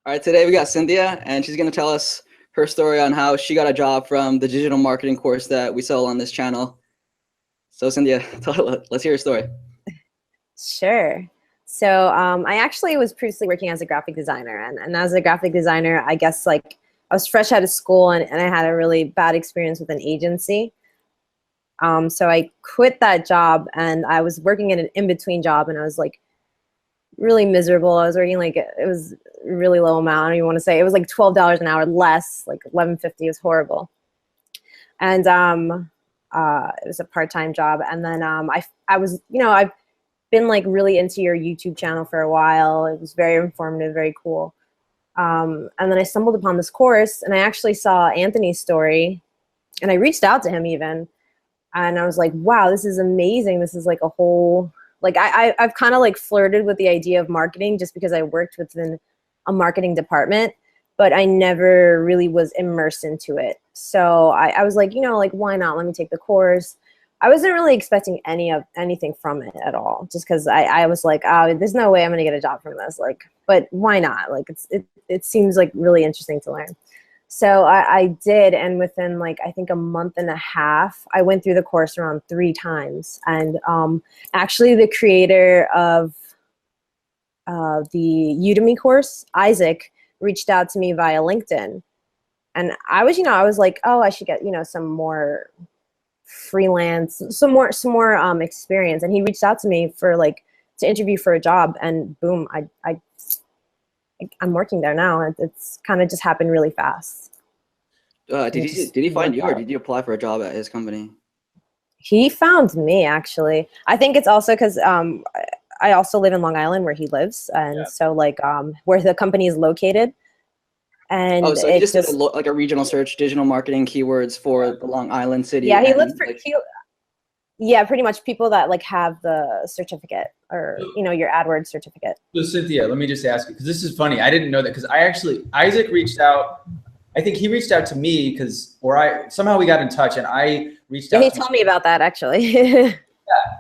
All right, today we got Cynthia, and she's going to tell us her story on how she got a job from the digital marketing course that we sell on this channel. So Cynthia, let's hear your story. Sure. So I actually was previously working as a graphic designer, and as a graphic designer, I guess like I was fresh out of school and I had a really bad experience with an agency. So I quit that job and I was working in an in-between job, and I was like really miserable. I was working like, it was a really low amount. I don't even want to say, it was like $12 an hour less, like $11.50. It was horrible. And it was a part-time job. And then I was, I've been like really into your YouTube channel for a while. It was very informative, very cool. And then I stumbled upon this course, and I actually saw Anthony's story, and I reached out to him even. And I was like, wow, this is amazing. This is like a whole, like I've kind of like flirted with the idea of marketing just because I worked within a marketing department, but I never really was immersed into it. So I was like, like, why not? Let me take the course. I wasn't really expecting anything from it at all, just because I was like, oh, there's no way I'm gonna get a job from this. Like, but why not? Like, it seems like really interesting to learn. So I did, and within like, I think a month and a half, I went through the course around 3 times. And actually the creator of the Udemy course, Isaac, reached out to me via LinkedIn. And I was, I was like, oh, I should get, some more freelance, some more experience. And he reached out to me for like, to interview for a job, and boom, I'm working there now. It's kind of just happened really fast. Did he find you, or did you apply for a job at his company? He found me, actually. I think it's also because I also live in Long Island, where he lives, and so like where the company is located. And oh, so he just did like a regional search, digital marketing keywords for the Long Island city. Yeah, he looked for yeah, pretty much people that like have the certificate, or your AdWords certificate. So Cynthia, let me just ask you, because this is funny. I didn't know that, because Isaac reached out. I think he reached out to me somehow we got in touch, and I reached out. He told me about that, actually. Yeah,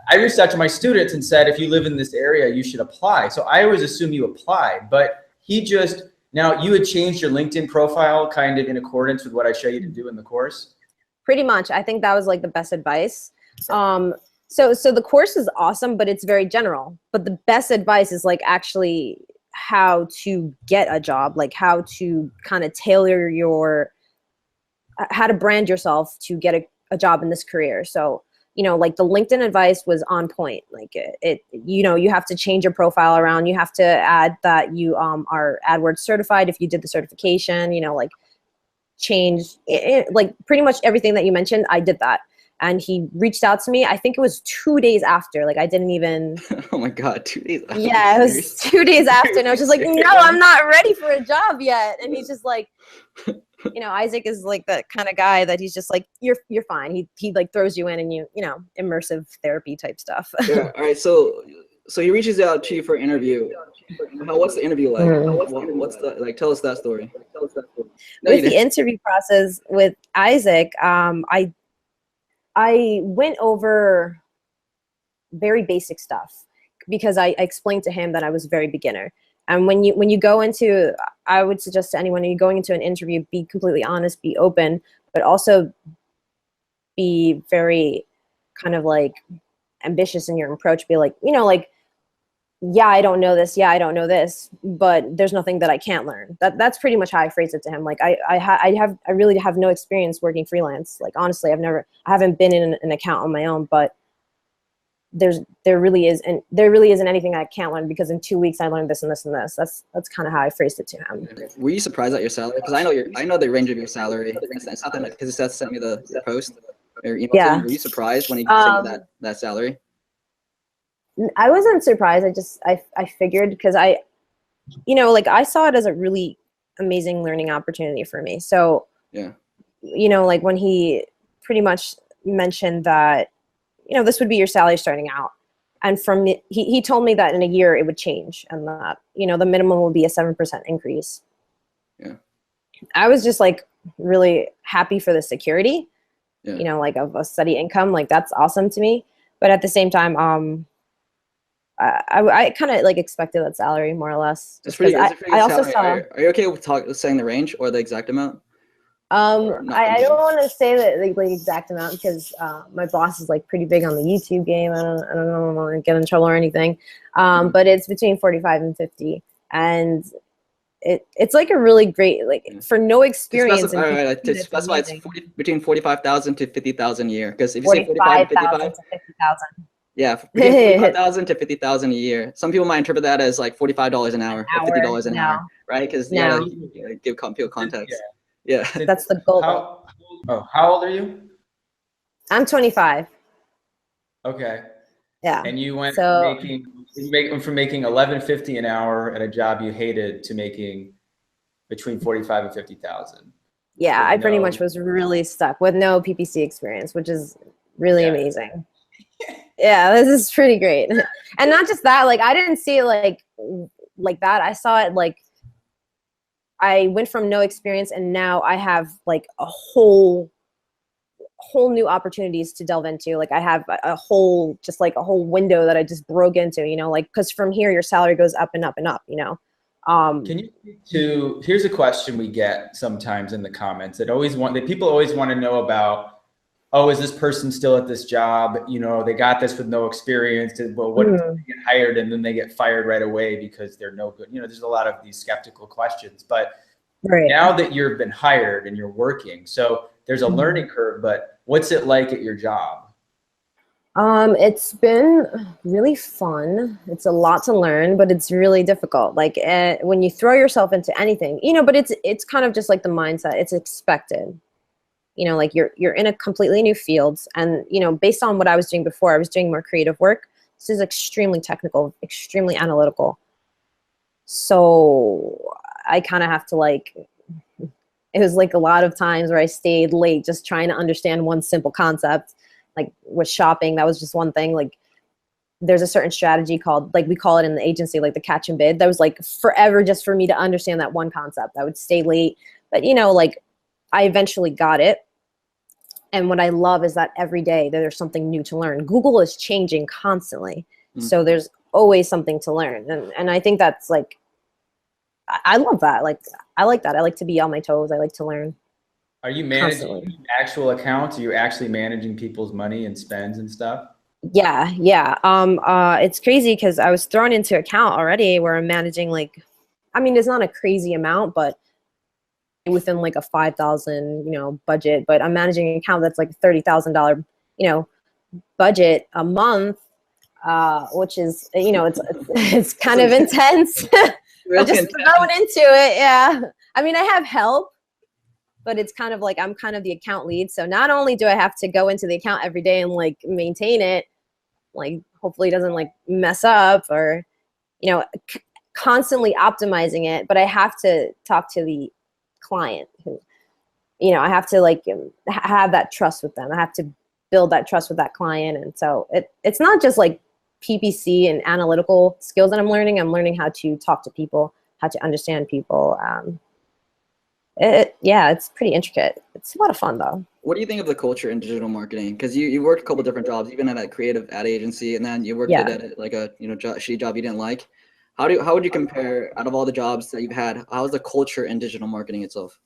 I reached out to my students and said, if you live in this area, you should apply. So I always assume you applied, but now you had changed your LinkedIn profile kind of in accordance with what I show you to do in the course. Pretty much. I think that was like the best advice. So the course is awesome, but it's very general. But the best advice is like actually how to get a job, like how to kind of tailor how to brand yourself to get a job in this career. So, like the LinkedIn advice was on point. Like you have to change your profile around. You have to add that you are AdWords certified if you did the certification, like change like pretty much everything that you mentioned. I did that. And he reached out to me. I think it was 2 days after. Like I didn't even. Oh my God, 2 days after. Yeah, it was 2 days after, and I was just like, no, I'm not ready for a job yet. And he's just like, Isaac is like that kind of guy that he's just like, you're fine. He like throws you in, and immersive therapy type stuff. Yeah. All right. So he reaches out to you for an interview. What's the interview like? What's the like? Tell us that story. With the interview process with Isaac, I went over very basic stuff, because I explained to him that I was very beginner. And when you go into, I would suggest to anyone, when you're going into an interview, be completely honest, be open, but also be very kind of like ambitious in your approach. Be like, like, yeah, I don't know this. Yeah, I don't know this, but there's nothing that I can't learn. That's pretty much how I phrased it to him. Like I really have no experience working freelance. Like honestly, I haven't been in an account on my own, but there really isn't anything I can't learn, because in 2 weeks I learned this and this and this. That's kind of how I phrased it to him. Were you surprised at your salary? Because I know the range of your salary. It's not that, because Seth sent me the post or email. Yeah. Were you surprised when he sent you that salary? I wasn't surprised. I figured, because I saw it as a really amazing learning opportunity for me. So, yeah, like when he pretty much mentioned that, this would be your salary starting out. And he told me that in a year it would change, and that, the minimum will be a 7% increase. Yeah. I was just like really happy for the security, like of a steady income. Like that's awesome to me. But at the same time, I kind of like expected that salary more or less. It's pretty. It's a pretty I also salary. saw. Are you okay with saying the range or the exact amount? Or not I don't comfortable? want to say that like the exact amount because my boss is like pretty big on the YouTube game. I don't know if I'm gonna get in trouble or anything. But it's between 45 and 50, and it's like a really great like for no experience. All right, to it's specify, it's amazing. between 45,000 to 50,000 a year. Because if you say 45 to 45,000 55, to 50,000. yeah, between 45,000 to 50,000 a year. Some people might interpret that as like $45 an hour or $50 an hour, right? Because you gotta give people context. Yeah. That's the goal. How old are you? I'm 25. Okay. Yeah. And you went so, from making $11.50 an hour at a job you hated to making between 45 and 50,000. Yeah, I pretty much was really stuck with no PPC experience, which is really amazing. Yeah, this is pretty great. And not just that, like I didn't see it like that. I saw it like I went from no experience and now I have like a whole new opportunities to delve into. Like I have a whole window that I just broke into, you know, like because from here your salary goes up and up and up, you know. Can you speak to, here's a question we get sometimes in the comments that people always want to know about, oh, is this person still at this job? You know, they got this with no experience, but what if they get hired and then they get fired right away because they're no good? You know, there's a lot of these skeptical questions, but now that you've been hired and you're working, so there's a learning curve, but what's it like at your job? It's been really fun. It's a lot to learn, but it's really difficult. Like when you throw yourself into anything, you know, but it's kind of just like the mindset. It's expected. You know, like you're in a completely new field, and you know, based on what I was doing before, I was doing more creative work. This is extremely technical, extremely analytical. So I kind of have to like. It was like a lot of times where I stayed late just trying to understand one simple concept. Like with shopping, that was just one thing. Like there's a certain strategy called, like we call it in the agency, like the catch and bid. That was like forever just for me to understand that one concept. I would stay late, but you know, like I eventually got it. And what I love is that every day there's something new to learn. Google is changing constantly. So there's always something to learn. And I think that's like, I love that. Like, I like that. I like to be on my toes. I like to learn. Are you managing actual accounts? Are you actually managing people's money and spends and stuff? Yeah. It's crazy because I was thrown into account already where I'm managing like, I mean, it's not a crazy amount, but within like a 5,000, you know, budget, but I'm managing an account that's like $30,000, you know, budget a month, which is, you know, it's kind of intense. Really just thrown into it. Yeah. I mean, I have help, but it's kind of like I'm kind of the account lead. So not only do I have to go into the account every day and like maintain it, like hopefully it doesn't like mess up or, you know, constantly optimizing it, but I have to talk to the client who, you know, I have to like have that trust with them. I have to build that trust with that client. And so it's not just like PPC and analytical skills that I'm learning. I'm learning how to talk to people, how to understand people. Yeah, it's pretty intricate. It's a lot of fun though. What do you think of the culture in digital marketing? Because you worked a couple different jobs, even at a creative ad agency, and then you worked at like a shitty job you didn't like. How would you compare out of all the jobs that you've had? How's the culture in digital marketing itself?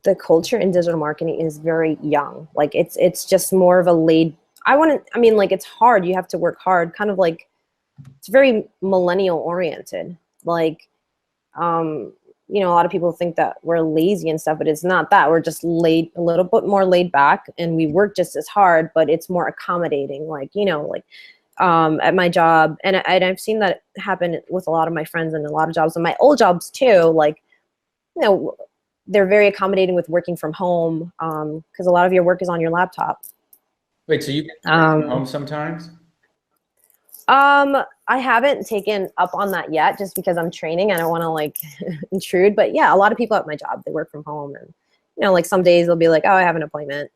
The culture in digital marketing is very young. Like it's just more of a like it's hard. You have to work hard. Kind of like it's very millennial oriented. Like, you know, a lot of people think that we're lazy and stuff, but it's not that. We're just a little bit more laid back, and we work just as hard, but it's more accommodating. Like, you know, like at my job, and I've seen that happen with a lot of my friends and a lot of jobs and my old jobs too. Like, you know, they're very accommodating with working from home because a lot of your work is on your laptop. Wait, so you get from home sometimes? I haven't taken up on that yet just because I'm training and I don't want to like intrude. But yeah, a lot of people at my job, they work from home, and you know, like some days they'll be like, oh, I have an appointment.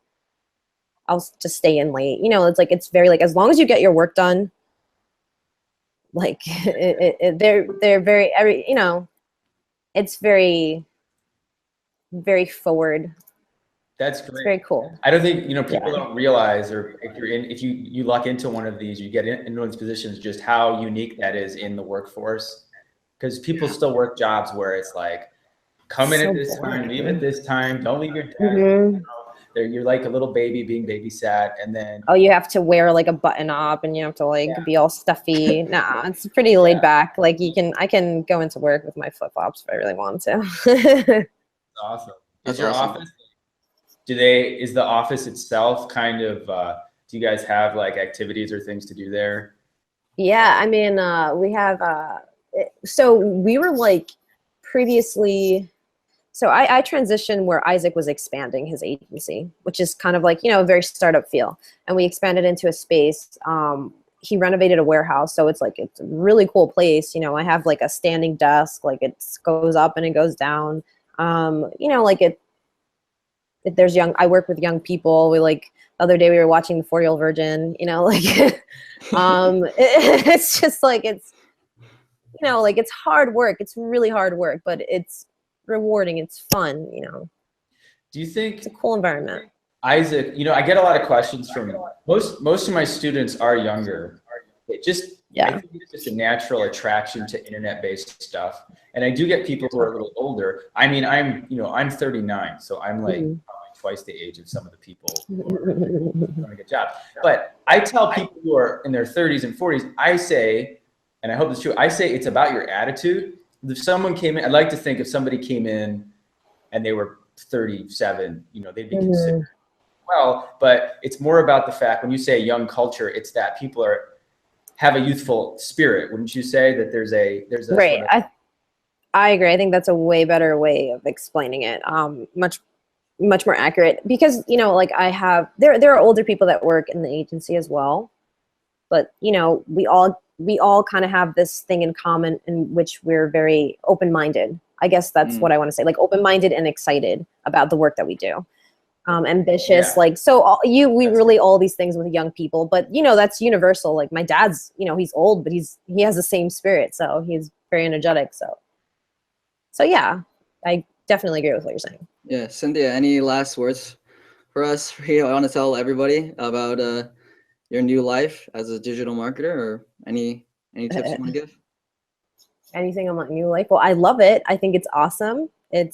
I'll just stay in late. You know, it's like, it's very like, as long as you get your work done, like they're very, you know, it's very, very forward. That's great. It's very cool. I don't think, you know, people don't realize, or if you luck into one of these, you get into one of these positions, just how unique that is in the workforce. Because people still work jobs where it's like, come in at this time, leave at this time, don't leave your desk. You know, you're like a little baby being babysat, and then you have to wear like a button up, and you have to like be all stuffy. Nah, it's pretty laid back. Like I can go into work with my flip flops if I really want to. Awesome. That's your awesome. office? Is the office itself kind of? Do you guys have like activities or things to do there? Yeah, I mean, we have. So we were like previously. So I transitioned where Isaac was expanding his agency, which is kind of like, you know, a very startup feel. And we expanded into a space. He renovated a warehouse. So it's a really cool place. You know, I have like a standing desk, like it goes up and it goes down. You know, like I work with young people. We like, the other day we were watching The 4-Year-Old Virgin, you know, like, it's just like, it's, you know, like it's hard work. It's really hard work, but it's rewarding. It's fun, you know. Do you think it's a cool environment? Isaac, you know, I get a lot of questions from most of my students are younger. I think it's just a natural attraction to internet-based stuff. And I do get people who are a little older. I mean, I'm 39, so I'm like probably twice the age of some of the people who are doing a good job. But I tell people who are in their 30s and 40s, I say, and I hope it's true, I say it's about your attitude. If someone came in, I'd like to think if somebody came in and they were 37, you know, they'd be considered well, but it's more about the fact when you say young culture, it's that people have a youthful spirit. Wouldn't you say that there's a right? Sort of I agree. I think that's a way better way of explaining it. Much more accurate, because, you know, like there are older people that work in the agency as well, but, you know, we all kind of have this thing in common in which we're very open-minded. I guess that's what I want to say, like open-minded and excited about the work that we do. Ambitious, like, so we relate all these things with young people, but, you know, that's universal. Like my dad's, you know, he's old, but he has the same spirit. So he's very energetic. So yeah, I definitely agree with what you're saying. Yeah. Cynthia, any last words for us? I want to tell everybody about, your new life as a digital marketer, or any tips you want to give? Anything on my new life? Well, I love it. I think it's awesome. I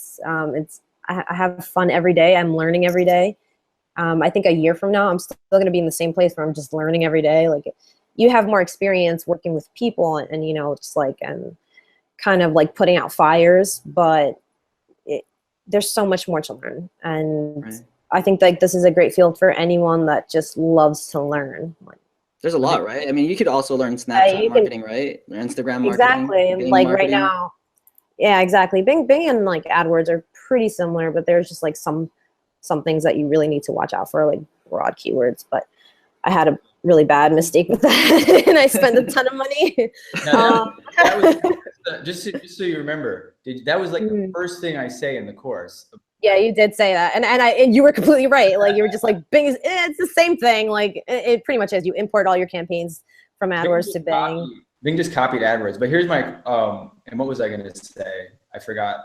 have fun every day. I'm learning every day. I think a year from now, I'm still going to be in the same place where I'm just learning every day. Like, you have more experience working with people and you know, just like, and kind of like putting out fires, but there's so much more to learn. And right. I think like this is a great field for anyone that just loves to learn. There's a lot, right? I mean, you could also learn Snapchat marketing, right? Instagram marketing. Exactly. Like marketing. Right now, yeah, exactly. Bing and like AdWords are pretty similar, but there's just like some things that you really need to watch out for, like broad keywords. But I had a really bad mistake with that, and I spent a ton of money. That was, just so you remember, that was like the first thing I say in the course. Yeah, you did say that, and you were completely right. Like, you were just like, Bing it's the same thing. Like, it pretty much is. You import all your campaigns from AdWords to Bing. Bing just copied AdWords. But here's my and what was I going to say? I forgot.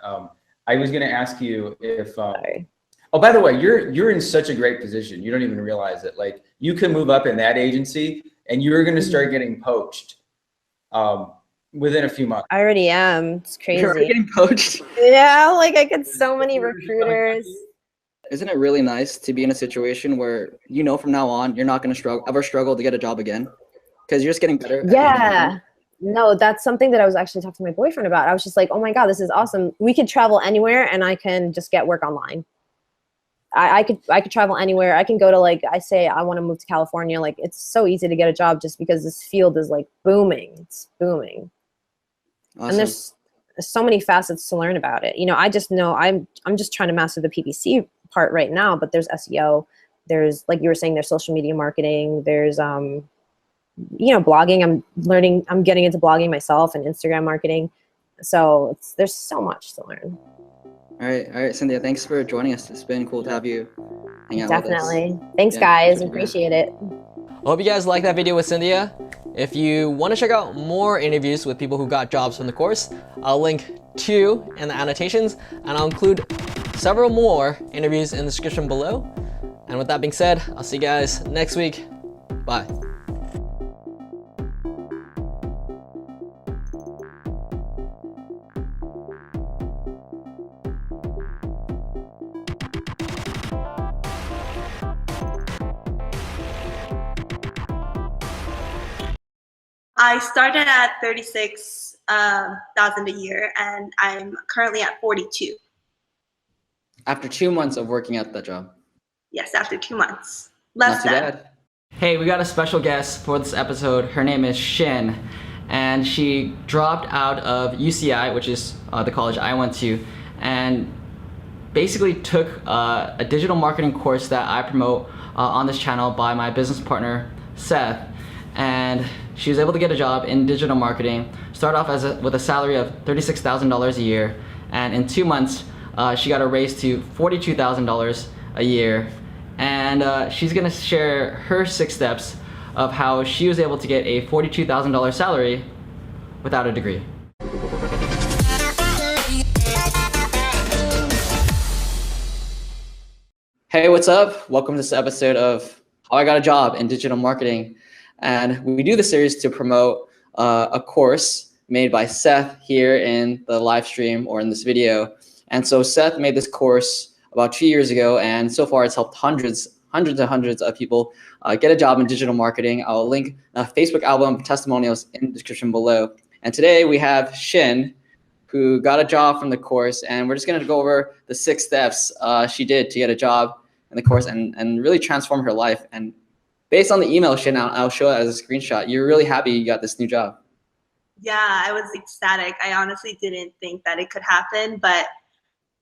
I was going to ask you if. Oh, by the way, you're in such a great position. You don't even realize it. Like, you can move up in that agency, and you're going to start getting poached. Within a few months. I already am. It's crazy. You're already getting poached? Yeah, like I get so many recruiters. Isn't it really nice to be in a situation where, you know, from now on, you're not going to ever struggle to get a job again? Because you're just getting better. Yeah. No, that's something that I was actually talking to my boyfriend about. I was just like, oh my God, this is awesome. We could travel anywhere and I can just get work online. I could travel anywhere. I can go to, like, I say I want to move to California. Like, it's so easy to get a job just because this field is like booming. It's booming. Awesome. And there's so many facets to learn about it. You know, I just know I'm just trying to master the PPC part right now, but there's SEO, there's, like you were saying, there's social media marketing, there's you know, blogging. I'm getting into blogging myself and Instagram marketing. So there's so much to learn. All right, Cynthia, thanks for joining us. It's been cool to have you hang out with us. Definitely. Thanks, guys. Appreciate it. I hope you guys liked that video with Cynthia. If you want to check out more interviews with people who got jobs from the course, I'll link 2 in the annotations, and I'll include several more interviews in the description below. And with that being said, I'll see you guys next week. Bye. I started at 36,000 a year, and I'm currently at 42. After 2 months of working at that job? Yes, after 2 months. Not too bad. Hey, we got a special guest for this episode. Her name is Shin, and she dropped out of UCI, which is the college I went to, and basically took a digital marketing course that I promote on this channel by my business partner, Seth. And she was able to get a job in digital marketing, start off with a salary of $36,000 a year, and in 2 months, she got a raise to $42,000 a year. And she's gonna share her 6 steps of how she was able to get a $42,000 salary without a degree. Hey, what's up? Welcome to this episode of How I Got a Job in Digital Marketing. And we do the series to promote a course made by Seth here in the live stream or in this video. And so Seth made this course about 2 years ago, and so far it's helped hundreds and hundreds of people get a job in digital marketing. I'll link a Facebook album testimonials in the description below. And today we have Shin, who got a job from the course, and we're just gonna go over the 6 steps she did to get a job in the course and really transform her life. And based on the email, Shin, I'll show it as a screenshot. You're really happy you got this new job. Yeah, I was ecstatic. I honestly didn't think that it could happen, but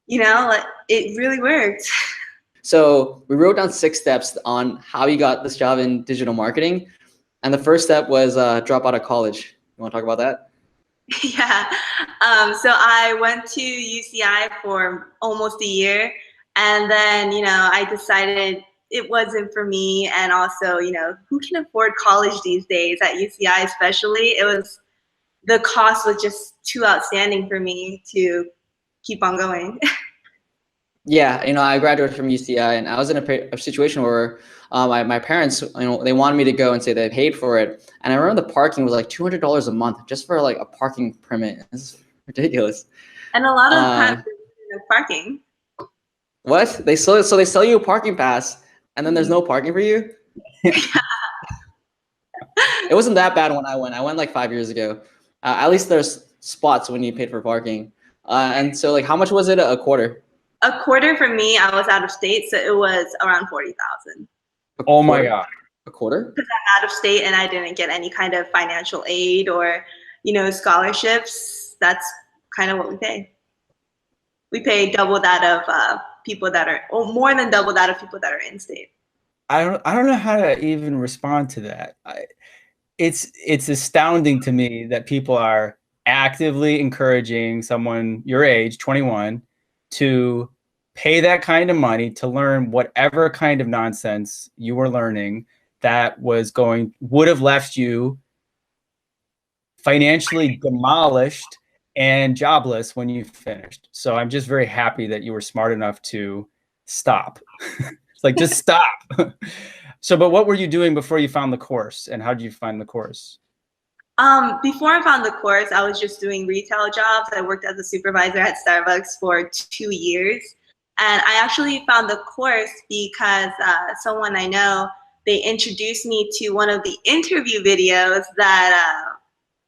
you know, it really worked. So we wrote down 6 steps on how you got this job in digital marketing. And the first step was drop out of college. You wanna talk about that? Yeah, so I went to UCI for almost a year, and then, you know, I decided it wasn't for me. And also, you know, who can afford college these days at UCI especially? The cost was just too outstanding for me to keep on going. Yeah, you know, I graduated from UCI, and I was in a situation where my parents, you know, they wanted me to go and say they paid for it. And I remember the parking was like $200 a month just for like a parking permit. It's ridiculous. And a lot of parking. What? They sell you a parking pass, and then there's no parking for you? It wasn't that bad when I went. I went like 5 years ago. At least there's spots when you paid for parking. And so like, how much was it a quarter? A quarter for me, I was out of state, so it was around 40,000. Oh my God. A quarter? Because I'm out of state and I didn't get any kind of financial aid or, you know, scholarships. That's kind of what we pay. We pay double that of people that are, or more than double that of people that are in state. I don't know how to even respond to that. It's astounding to me that people are actively encouraging someone your age, 21, to pay that kind of money to learn whatever kind of nonsense you were learning that would have left you financially demolished and jobless when you finished. So I'm just very happy that you were smart enough to stop. It's like, just stop. So, but what were you doing before you found the course, and how did you find the course? Before I found the course, I was just doing retail jobs. I worked as a supervisor at Starbucks for 2 years. And I actually found the course because someone I know, they introduced me to one of the interview videos that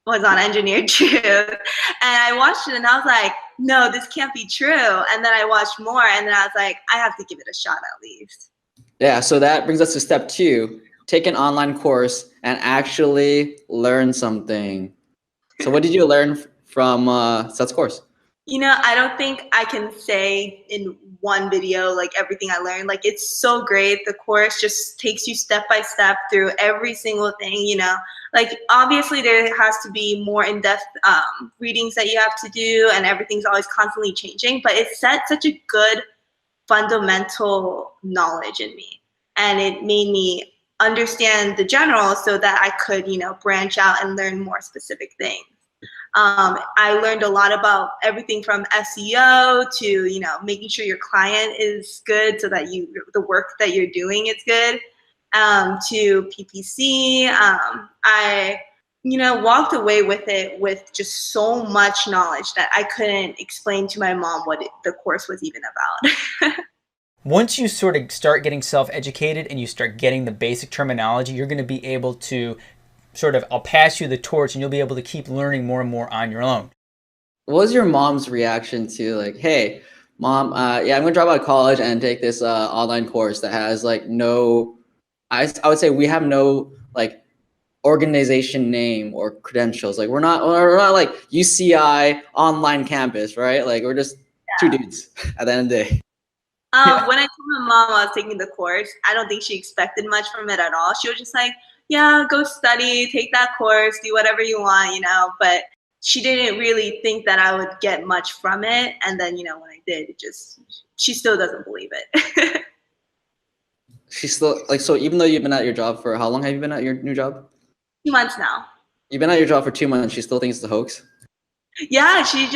was on Engineered Truth. And I watched it and I was like, no, this can't be true. And then I watched more and then I was like, I have to give it a shot at least. Yeah, so that brings us to step 2. Take an online course and actually learn something. So what did you learn from Seth's course? You know, I don't think I can say in one video like everything I learned. Like, it's so great. The course just takes you step by step through every single thing, you know. Like, obviously there has to be more in-depth readings that you have to do, and everything's always constantly changing, but it set such a good fundamental knowledge in me, and it made me understand the general so that I could, you know, branch out and learn more specific things. I learned a lot about everything from SEO to, you know, making sure your client is good so that the work that you're doing is good, to PPC. I, you know, walked away with it with just so much knowledge that I couldn't explain to my mom what the course was even about. Once you sort of start getting self-educated and you start getting the basic terminology, you're going to be able to sort of, I'll pass you the torch and you'll be able to keep learning more and more on your own. What was your mom's reaction to like, hey, mom, yeah, I'm gonna drop out of college and take this online course that has like no, I would say we have no like organization name or credentials. Like we're not like UCI online campus, right? Like we're just two dudes at the end of the day. When I told my mom I was taking the course, I don't think she expected much from it at all. She was just like, yeah, go study, take that course, do whatever you want, you know, but she didn't really think that I would get much from it. And then, you know, when I did, she still doesn't believe it. She's still like, so even though you've been at your job for, how long have you been at your new job? 2 months now. You've been at your job for 2 months. She still thinks it's a hoax? Yeah, she's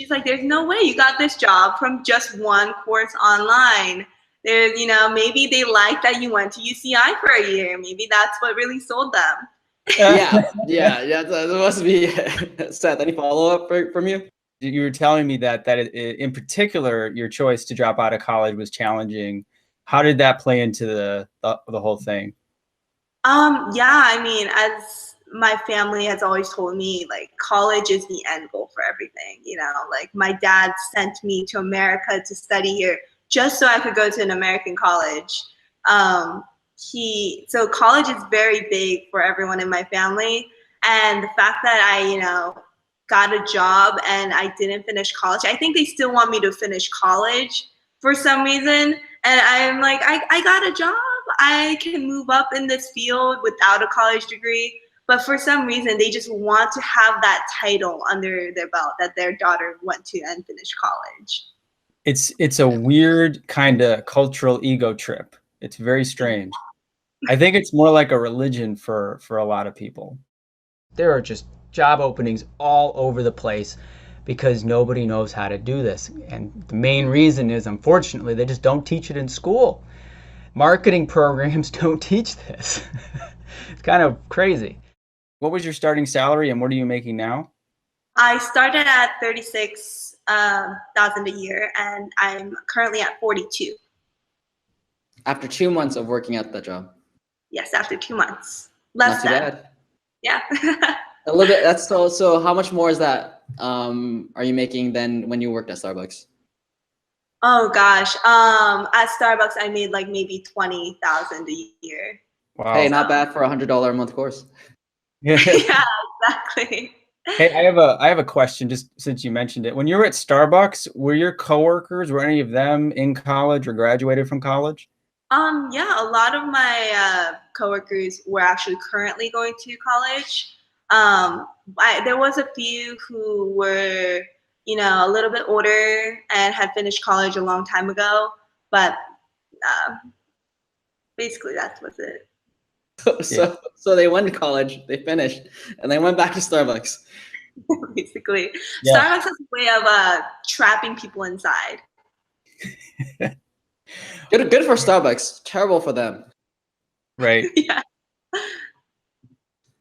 like, there's no way you got this job from just one course online. There's, you know, maybe they like that you went to UCI for a year.Maybe that's what really sold them. Yeah. That must be Seth. Any follow up from you? You were telling me that in particular, your choice to drop out of college was challenging. How did that play into the whole thing? Yeah, I mean, as my family has always told me, like, college is the end goal for everything, you know, like my dad sent me to America to study here just so I could go to an American college. So college is very big for everyone in my family. And the fact that I, you know, got a job and I didn't finish college, I think they still want me to finish college for some reason. And I'm like, I got a job. I can move up in this field without a college degree. But for some reason, they just want to have that title under their belt that their daughter went to and finished college. It's a weird kind of cultural ego trip. It's very strange. I think it's more like a religion for a lot of people. There are just job openings all over the place because nobody knows how to do this. And the main reason is, unfortunately, they just don't teach it in school. Marketing programs don't teach this. It's kind of crazy. What was your starting salary and what are you making now? I started at $36,000 a year and I'm currently at 42. After 2 months of working at that job? Yes, after 2 months. Not too bad. Yeah. A little bit. That's so how much more is that are you making than when you worked at Starbucks? Oh gosh. At Starbucks I made like maybe $20,000 a year. Wow. Hey, not bad for $100 a month course. Yeah, exactly. Hey, I have a question just since you mentioned it. When you were at Starbucks, were your coworkers, were any of them in college or graduated from college? Yeah, a lot of my coworkers were actually currently going to college. There was a few who were, you know, a little bit older and had finished college a long time ago, but basically that was it. So they went to college, they finished, and they went back to Starbucks. Basically, yeah. Starbucks has a way of trapping people inside. Good for Starbucks. Terrible for them. Right. Yeah.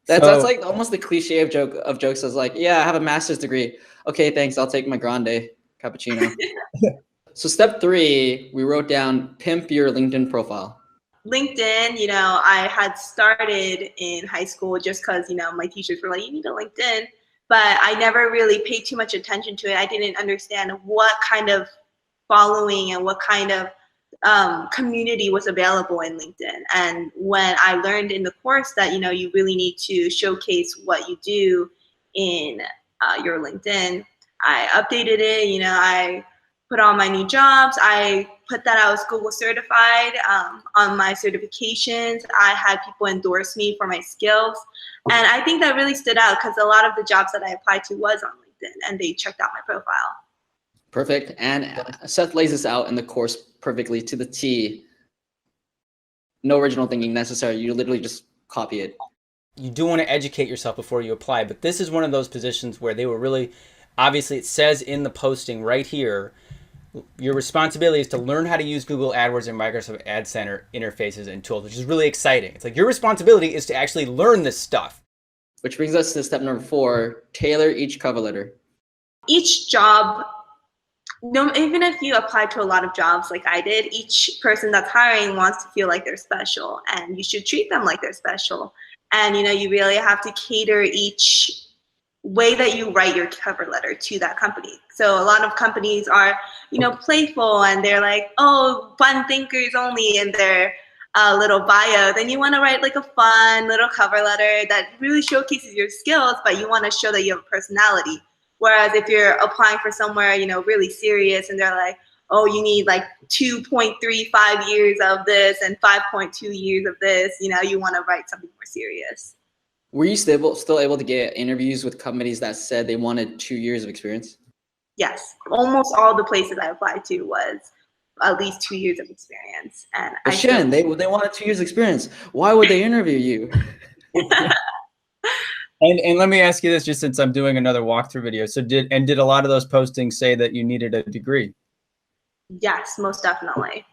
That's like almost the cliche of jokes is like, yeah, I have a master's degree. Okay, thanks. I'll take my grande cappuccino. So step 3, we wrote down pimp your LinkedIn profile. LinkedIn, you know, I had started in high school just because, you know, my teachers were like, you need a LinkedIn, but I never really paid too much attention to it. I didn't understand what kind of following and what kind of community was available in LinkedIn. And when I learned in the course that, you know, you really need to showcase what you do in your LinkedIn, I updated it, you know, I put on my new jobs. I put that I was Google certified on my certifications. I had people endorse me for my skills. And I think that really stood out because a lot of the jobs that I applied to was on LinkedIn and they checked out my profile. Perfect. And Seth lays this out in the course perfectly to the T. No original thinking necessary. You literally just copy it. you do want to educate yourself before you apply. But this is one of those positions where they were really, obviously it says in the posting right here, your responsibility is to learn how to use Google AdWords and Microsoft Ad Center interfaces and tools, which is really exciting. It's like your responsibility is to actually learn this stuff. Which brings us to step number 4, tailor each cover letter. Each job, no, even if you apply to a lot of jobs like I did, each person that's hiring wants to feel like they're special, and you should treat them like they're special. And you really have to cater each way that you write your cover letter to that company. So a lot of companies are, playful, and they're like, oh, fun thinkers only in their little bio. Then you want to write like a fun little cover letter that really showcases your skills, but you want to show that you have a personality. Whereas if you're applying for somewhere, really serious, and they're like, oh, you need like 2.35 years of this and 5.2 years of this, you want to write something more serious. Were you still able to get interviews with companies that said they wanted 2 years of experience? Yes, almost all the places I applied to was at least 2 years of experience. And but Shen, they wanted 2 years experience. Why would they interview you? And let me ask you this, just since I'm doing another walkthrough video. So did a lot of those postings say that you needed a degree? Yes, most definitely.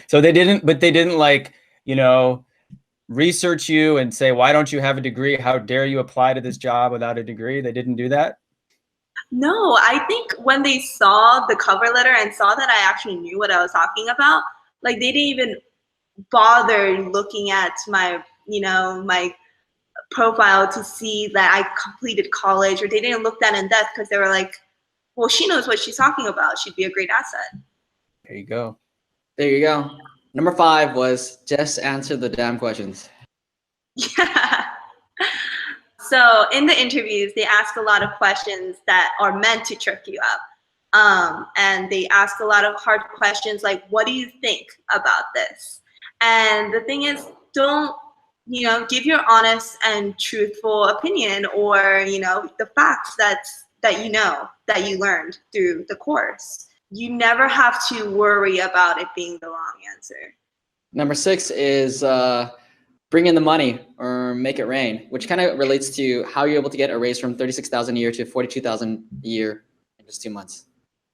So they didn't like, research you and say, why don't you have a degree? How dare you apply to this job without a degree? They didn't do that? No, I think when they saw the cover letter and saw that I actually knew what I was talking about, like they didn't even bother looking at my, my profile to see that I completed college, or they didn't look that in depth because they were like, well, she knows what she's talking about. She'd be a great asset. There you go. There you go. Number 5 was just answer the damn questions. Yeah. So in the interviews, they ask a lot of questions that are meant to trip you up. And they ask a lot of hard questions like, what do you think about this? And the thing is, don't, give your honest and truthful opinion, or, the facts that you learned through the course. You never have to worry about it being the wrong answer. Number 6 is bring in the money or make it rain, which kind of relates to how you're able to get a raise from $36,000 a year to $42,000 a year in just 2 months.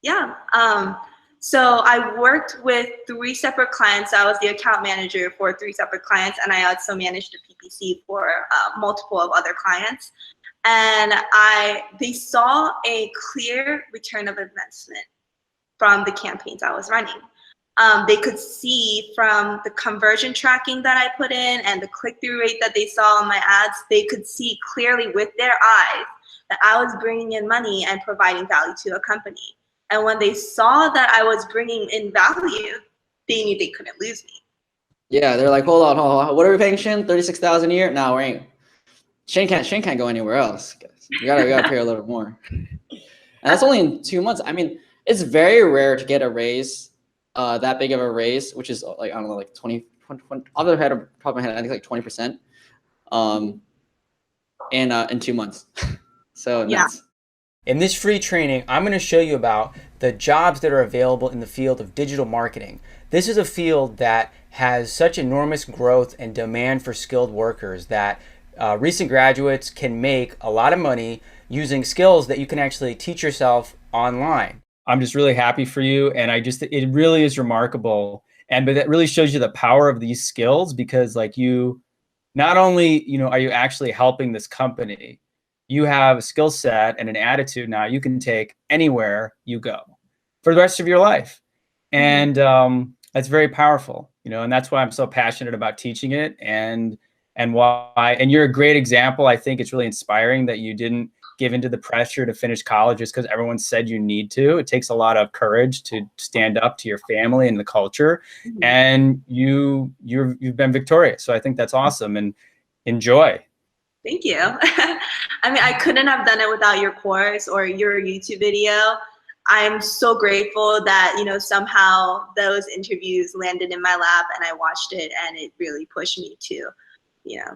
Yeah. So I worked with 3 separate clients. I was the account manager for 3 separate clients, and I also managed a PPC for multiple of other clients. And they saw a clear return of investment from the campaigns I was running. They could see from the conversion tracking that I put in and the click-through rate that they saw on my ads, they could see clearly with their eyes that I was bringing in money and providing value to a company. And when they saw that I was bringing in value, they knew they couldn't lose me. Yeah, they're like, hold on. What are we paying Shen? $36,000 a year? No, we ain't. Shen can't go anywhere else. You gotta pay a little more. And that's only in 2 months. I mean, it's very rare to get a raise, that big of a raise, which is like, I don't know, like 20 off the head of top of my head, I think like 20%, in 2 months. So yeah. In this free training, I'm going to show you about the jobs that are available in the field of digital marketing. This is a field that has such enormous growth and demand for skilled workers that recent graduates can make a lot of money using skills that you can actually teach yourself online. I'm just really happy for you, and it really is remarkable. But that really shows you the power of these skills, because like you, not only are you actually helping this company, you have a skill set and an attitude now you can take anywhere you go for the rest of your life. And that's very powerful, and that's why I'm so passionate about teaching it, and you're a great example. I think it's really inspiring that you didn't give into the pressure to finish college just because everyone said you need to. It takes a lot of courage to stand up to your family and the culture, and you've been victorious. So I think that's awesome, and enjoy. Thank you. I mean, I couldn't have done it without your course or your YouTube video. I'm so grateful that, somehow those interviews landed in my lap and I watched it, and it really pushed me to,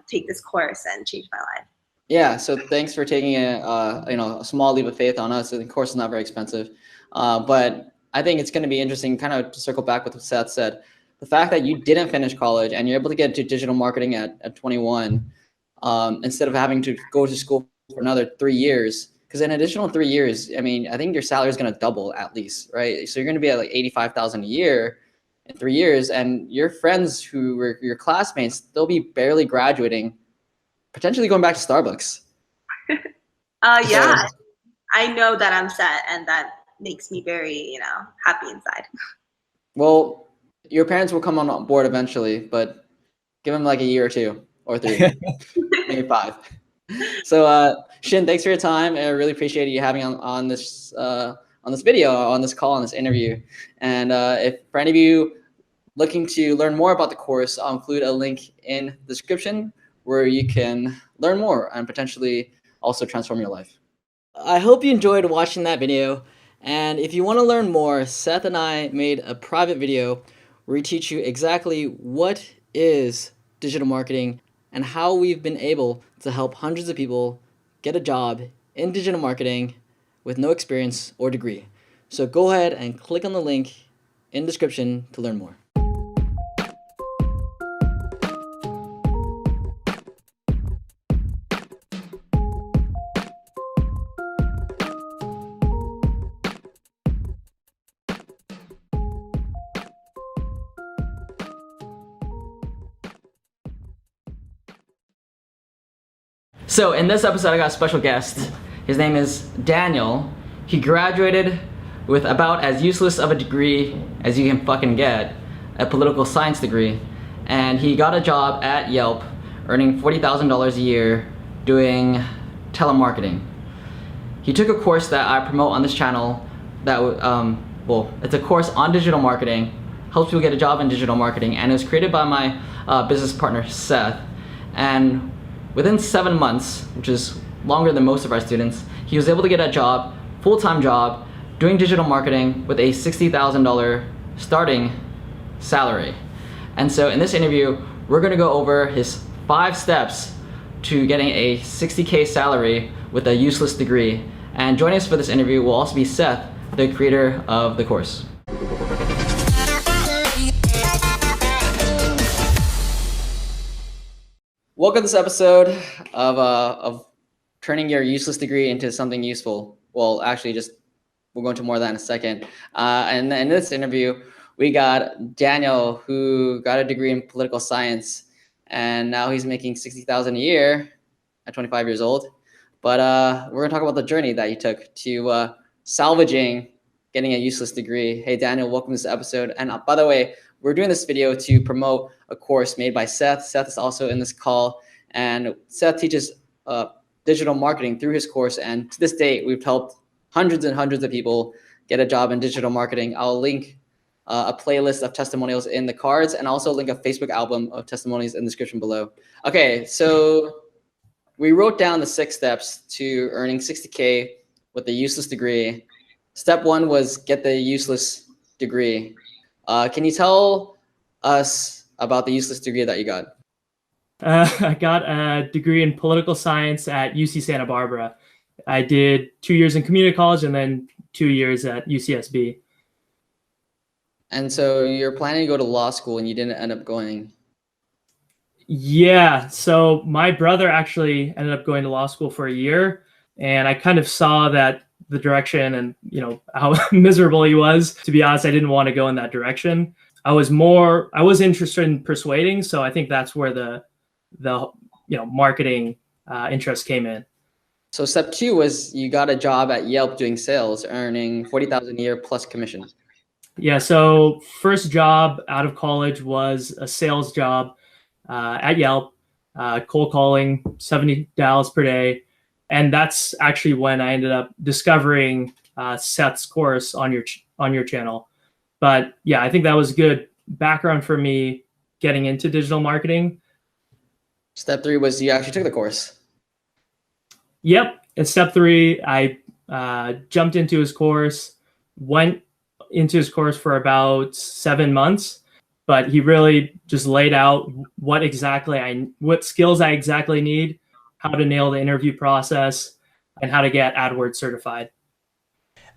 take this course and change my life. Yeah, so thanks for taking a small leap of faith on us. The course is not very expensive, but I think it's going to be interesting, kind of to circle back with what Seth said. The fact that you didn't finish college and you're able to get into digital marketing at 21, instead of having to go to school for another 3 years. Because an additional 3 years, I mean, I think your salary is going to double at least, right? So you're going to be at like 85,000 a year in 3 years, and your friends who were your classmates, they'll be barely graduating, potentially going back to Starbucks. Yeah, I know that I'm set, and that makes me very, happy inside. Well, your parents will come on board eventually, but give them like a year or 2 or 3, maybe 5. So, Shin, thanks for your time. I really appreciate you having on this video, on this call, on this interview. And if for any of you looking to learn more about the course, I'll include a link in the description where you can learn more and potentially also transform your life. I hope you enjoyed watching that video. And if you want to learn more, Seth and I made a private video where we teach you exactly what is digital marketing and how we've been able to help hundreds of people get a job in digital marketing with no experience or degree. So go ahead and click on the link in the description to learn more. So in this episode, I got a special guest. His name is Daniel. He graduated with about as useless of a degree as you can fucking get, a political science degree. And he got a job at Yelp, earning $40,000 a year doing telemarketing. He took a course that I promote on this channel that, it's a course on digital marketing, helps people get a job in digital marketing, and it was created by my business partner, Seth. And within 7 months, which is longer than most of our students, he was able to get a job, full-time job, doing digital marketing with a $60,000 starting salary. And so in this interview, we're gonna go over his 5 steps to getting a $60K salary with a useless degree. And joining us for this interview will also be Seth, the creator of the course. Welcome to this episode of turning your useless degree into something useful. Well, actually, we'll go into more of that in a second. And in this interview, we got Daniel, who got a degree in political science, and now he's making $60,000 a year at 25 years old. But we're gonna talk about the journey that he took to salvaging getting a useless degree. Hey, Daniel, welcome to this episode. And by the way, we're doing this video to promote a course made by Seth. Seth is also in this call, and Seth teaches digital marketing through his course. And to this date, we've helped hundreds and hundreds of people get a job in digital marketing. I'll link a playlist of testimonials in the cards, and also link a Facebook album of testimonies in the description below. Okay, so we wrote down the 6 steps to earning $60K with a useless degree. Step 1 was get the useless degree. Can you tell us about the useless degree that you got? I got a degree in political science at UC Santa Barbara. I did 2 years in community college and then 2 years at UCSB. And so you're planning to go to law school and you didn't end up going. Yeah, so my brother actually ended up going to law school for a year, and I kind of saw that the direction and how miserable he was. To be honest, I didn't want to go in that direction. I was interested in persuading, so I think that's where the marketing interest came in. So step 2 was you got a job at Yelp doing sales, earning $40,000 a year plus commission. Yeah, so first job out of college was a sales job at Yelp, cold calling, $70 per day. And that's actually when I ended up discovering Seth's course on your channel. But yeah, I think that was good background for me getting into digital marketing. Step 3 was you actually took the course. Yep. And step 3, I jumped into his course, went into his course for about 7 months, but he really just laid out what skills I exactly need, how to nail the interview process, and how to get AdWords certified.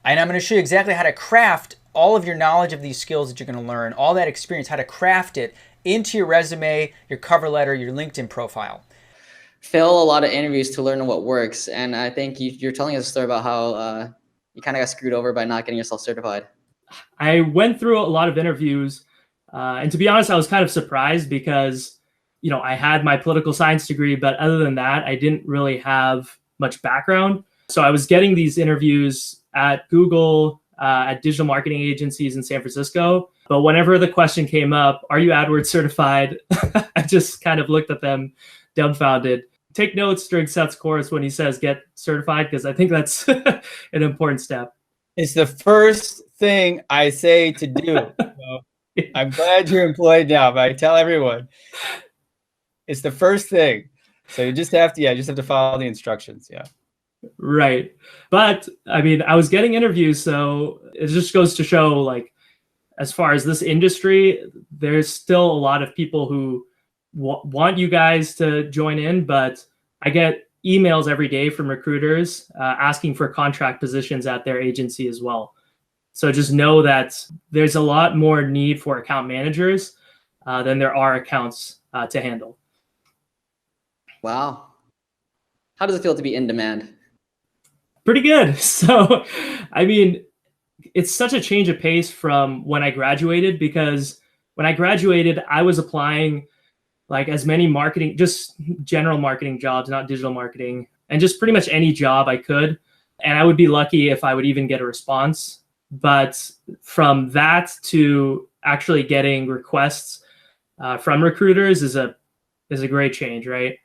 And I'm going to show you exactly how to craft all of your knowledge of these skills that you're going to learn, all that experience, how to craft it into your resume, your cover letter, your LinkedIn profile. fail a lot of interviews to learn what works. And I think you're telling us a story about how you kind of got screwed over by not getting yourself certified. I went through a lot of interviews, and to be honest, I was kind of surprised because, you know, I had my political science degree, but other than that, I didn't really have much background. So I was getting these interviews at Google, at digital marketing agencies in San Francisco. But whenever the question came up, are you AdWords certified? I just kind of looked at them dumbfounded. Take notes during Seth's course when he says get certified, because I think that's an important step. It's the first thing I say to do. So I'm glad you're employed now, but I tell everyone it's the first thing. So you just have to follow the instructions. Yeah. Right. But I mean, I was getting interviews, so it just goes to show, like, as far as this industry, there's still a lot of people who want you guys to join in, but I get emails every day from recruiters asking for contract positions at their agency as well. So just know that there's a lot more need for account managers than there are accounts to handle. Wow. How does it feel to be in demand? Pretty good. So, I mean, it's such a change of pace from when I graduated, because when I graduated, I was applying like as many marketing, just general marketing jobs, not digital marketing, and just pretty much any job I could. And I would be lucky if I would even get a response. But from that to actually getting requests from recruiters is a great change, right?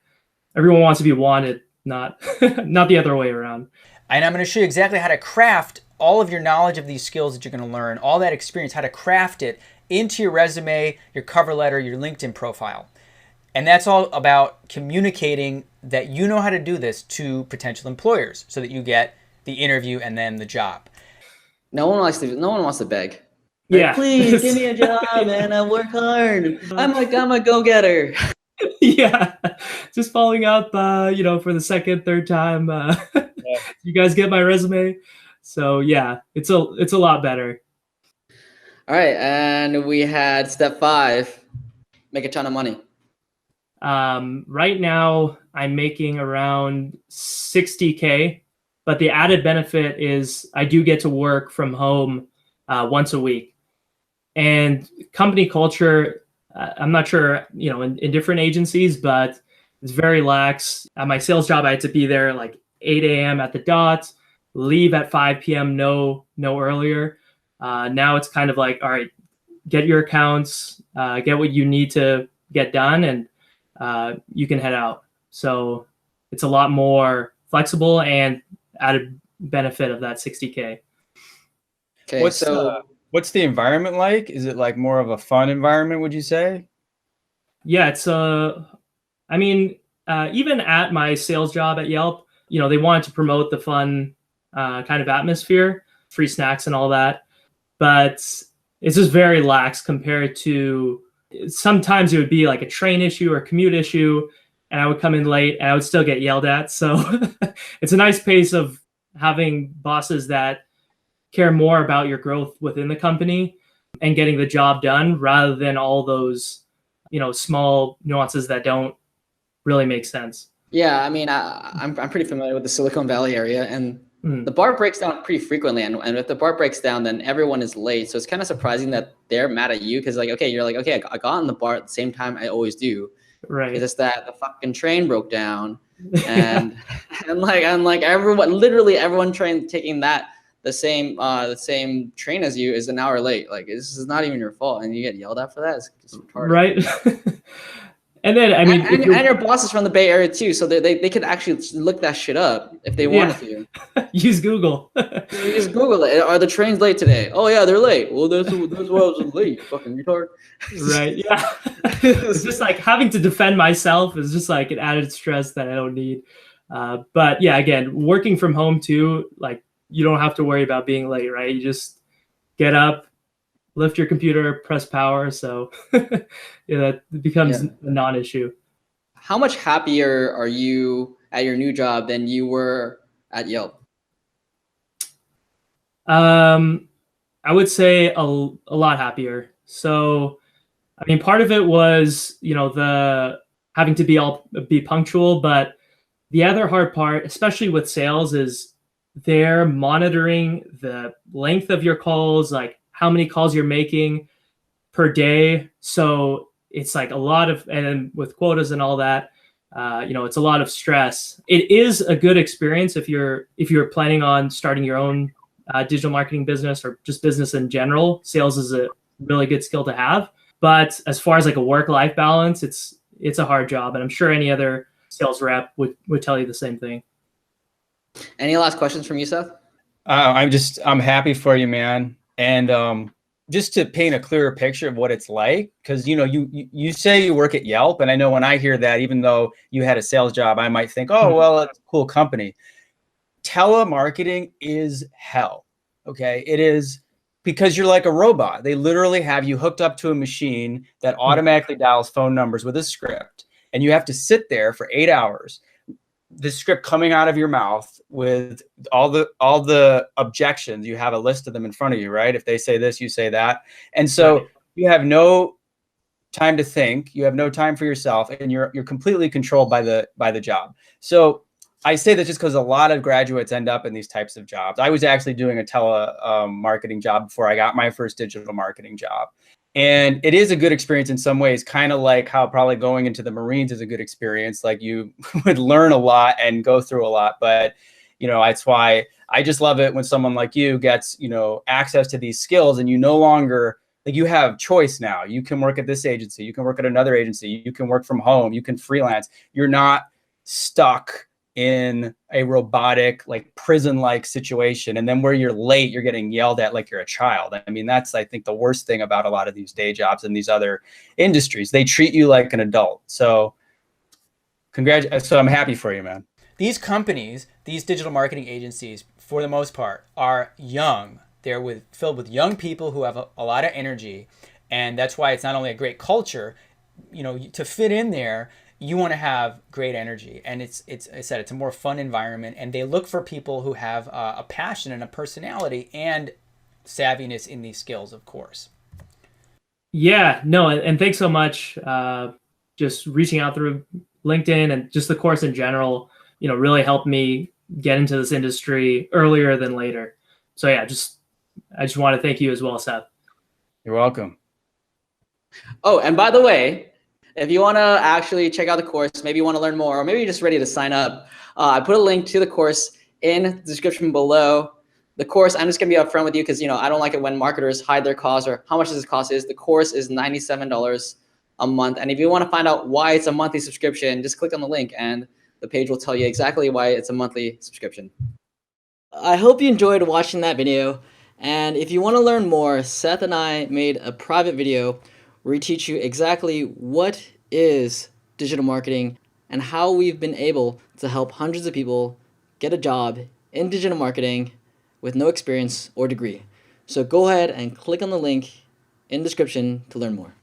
Everyone wants to be wanted, not not the other way around. And I'm going to show you exactly how to craft all of your knowledge of these skills that you're going to learn, all that experience, how to craft it into your resume, your cover letter, your LinkedIn profile. And that's all about communicating that you know how to do this to potential employers so that you get the interview and then the job. No one wants to beg. Yeah. Like, please give me a job, man. I work hard. I'm a go-getter. Yeah, just following up, for the second, third time. You guys get my resume? So yeah, it's a lot better. All right, and we had step 5, make a ton of money. Right now, I'm making around $60K, but the added benefit is I do get to work from home once a week. And company culture, I'm not sure, in different agencies, but it's very lax. At my sales job, I had to be there like 8 a.m. at the dot, leave at 5 p.m., no earlier. Now it's kind of like, all right, get your accounts, get what you need to get done, and you can head out. So it's a lot more flexible and added benefit of that 60K. Okay, what's the environment like? Is it like more of a fun environment, would you say? Yeah, it's even at my sales job at Yelp, they wanted to promote the fun kind of atmosphere, free snacks and all that. But it's just very lax compared to, sometimes it would be like a train issue or commute issue, and I would come in late and I would still get yelled at. So it's a nice pace of having bosses that care more about your growth within the company and getting the job done, rather than all those, small nuances that don't really make sense. Yeah, I mean, I'm pretty familiar with the Silicon Valley area, and the bar breaks down pretty frequently. And if the bar breaks down, then everyone is late. So it's kind of surprising that they're mad at you, because you're like, okay, I got on the bar at the same time I always do. Right. It's just that the fucking train broke down, and everyone taking the same train as you is an hour late. Like, this is not even your fault, and you get yelled at for that. It's just retarded. Right. And then, I mean, and your boss is from the Bay Area too, so they could actually look that shit up if they wanted to. Use Google. Just Google it. Are the trains late today? Oh yeah, they're late. Well, that's why I was late. Fucking retard. Right. Yeah. It's just like having to defend myself is just like an added stress that I don't need. But yeah, again, working from home too, like, you don't have to worry about being late, right? You just get up, lift your computer, press power. So that becomes a non-issue. How much happier are you at your new job than you were at Yelp? I would say a lot happier. So, I mean, part of it was, the having to be punctual. But the other hard part, especially with sales, is they're monitoring the length of your calls, like how many calls you're making per day. So it's like a lot of, and with quotas and all that, it's a lot of stress. It is a good experience if you're planning on starting your own digital marketing business or just business in general. Sales is a really good skill to have. But as far as like a work-life balance, it's a hard job, and I'm sure any other sales rep would tell you the same thing. Any last questions from you, Seth? I'm happy for you, man. And just to paint a clearer picture of what it's like, because you say you work at Yelp, and I know when I hear that, even though you had a sales job, I might think, oh, well, it's a cool company. Telemarketing is hell. Okay, it is, because you're like a robot. They literally have you hooked up to a machine that automatically dials phone numbers with a script, and you have to sit there for 8 hours. The script coming out of your mouth with all the objections. You have a list of them in front of you, right? If they say this, you say that. And so you have no time to think, you have no time for yourself, and you're completely controlled by the job. So I say that just because a lot of graduates end up in these types of jobs. I was actually doing a telemarketing job before I got my first digital marketing job. And it is a good experience in some ways, kind of like how probably going into the Marines is a good experience. Like you would learn a lot and go through a lot. But, that's why I just love it when someone like you gets, access to these skills, and you no longer, like, you have choice now. You can work at this agency. You can work at another agency. You can work from home. You can freelance. You're not stuck in a robotic, like prison-like situation. And then where you're late, you're getting yelled at like you're a child. I mean, that's, I think, the worst thing about a lot of these day jobs and these other industries. They treat you like an adult. So so I'm happy for you, man. These companies, these digital marketing agencies, for the most part, are young. They're filled with young people who have a lot of energy. And that's why it's not only a great culture, to fit in there, you want to have great energy, and it's a more fun environment, and they look for people who have a passion and a personality and savviness in these skills, of course. Yeah, no, and thanks so much. Just reaching out through LinkedIn and just the course in general, really helped me get into this industry earlier than later. So yeah, I just want to thank you as well, Seth. You're welcome. Oh, and by the way, if you want to actually check out the course, maybe you want to learn more, or maybe you're just ready to sign up, I put a link to the course in the description below. The course, I'm just going to be upfront with you because, I don't like it when marketers hide their cost or how much this cost is. The course is $97 a month. And if you want to find out why it's a monthly subscription, just click on the link and the page will tell you exactly why it's a monthly subscription. I hope you enjoyed watching that video. And if you want to learn more, Seth and I made a private video where we teach you exactly what is digital marketing and how we've been able to help hundreds of people get a job in digital marketing with no experience or degree. So go ahead and click on the link in the description to learn more.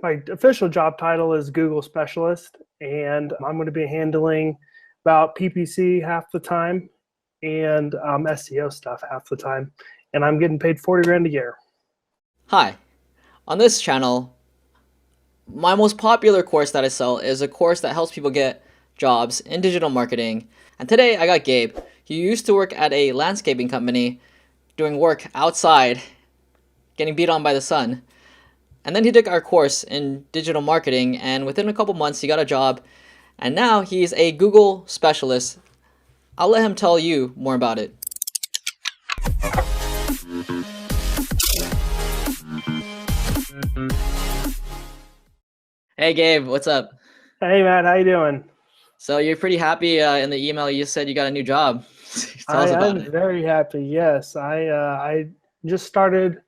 My official job title is Google Specialist, and I'm going to be handling about PPC half the time and SEO stuff half the time, and I'm getting paid $40 grand a year. Hi, on this channel, my most popular course that I sell is a course that helps people get jobs in digital marketing. And today I got Gabe. He used to work at a landscaping company doing work outside, getting beat on by the sun. And then he took our course in digital marketing, and within a couple months he got a job, and now he's a Google specialist. I'll let him tell you more about it. Hey Gabe, what's up? Hey Matt, how you doing? So you're pretty happy in the email you said you got a new job. Tell us about it. I'm very happy, yes. I just started.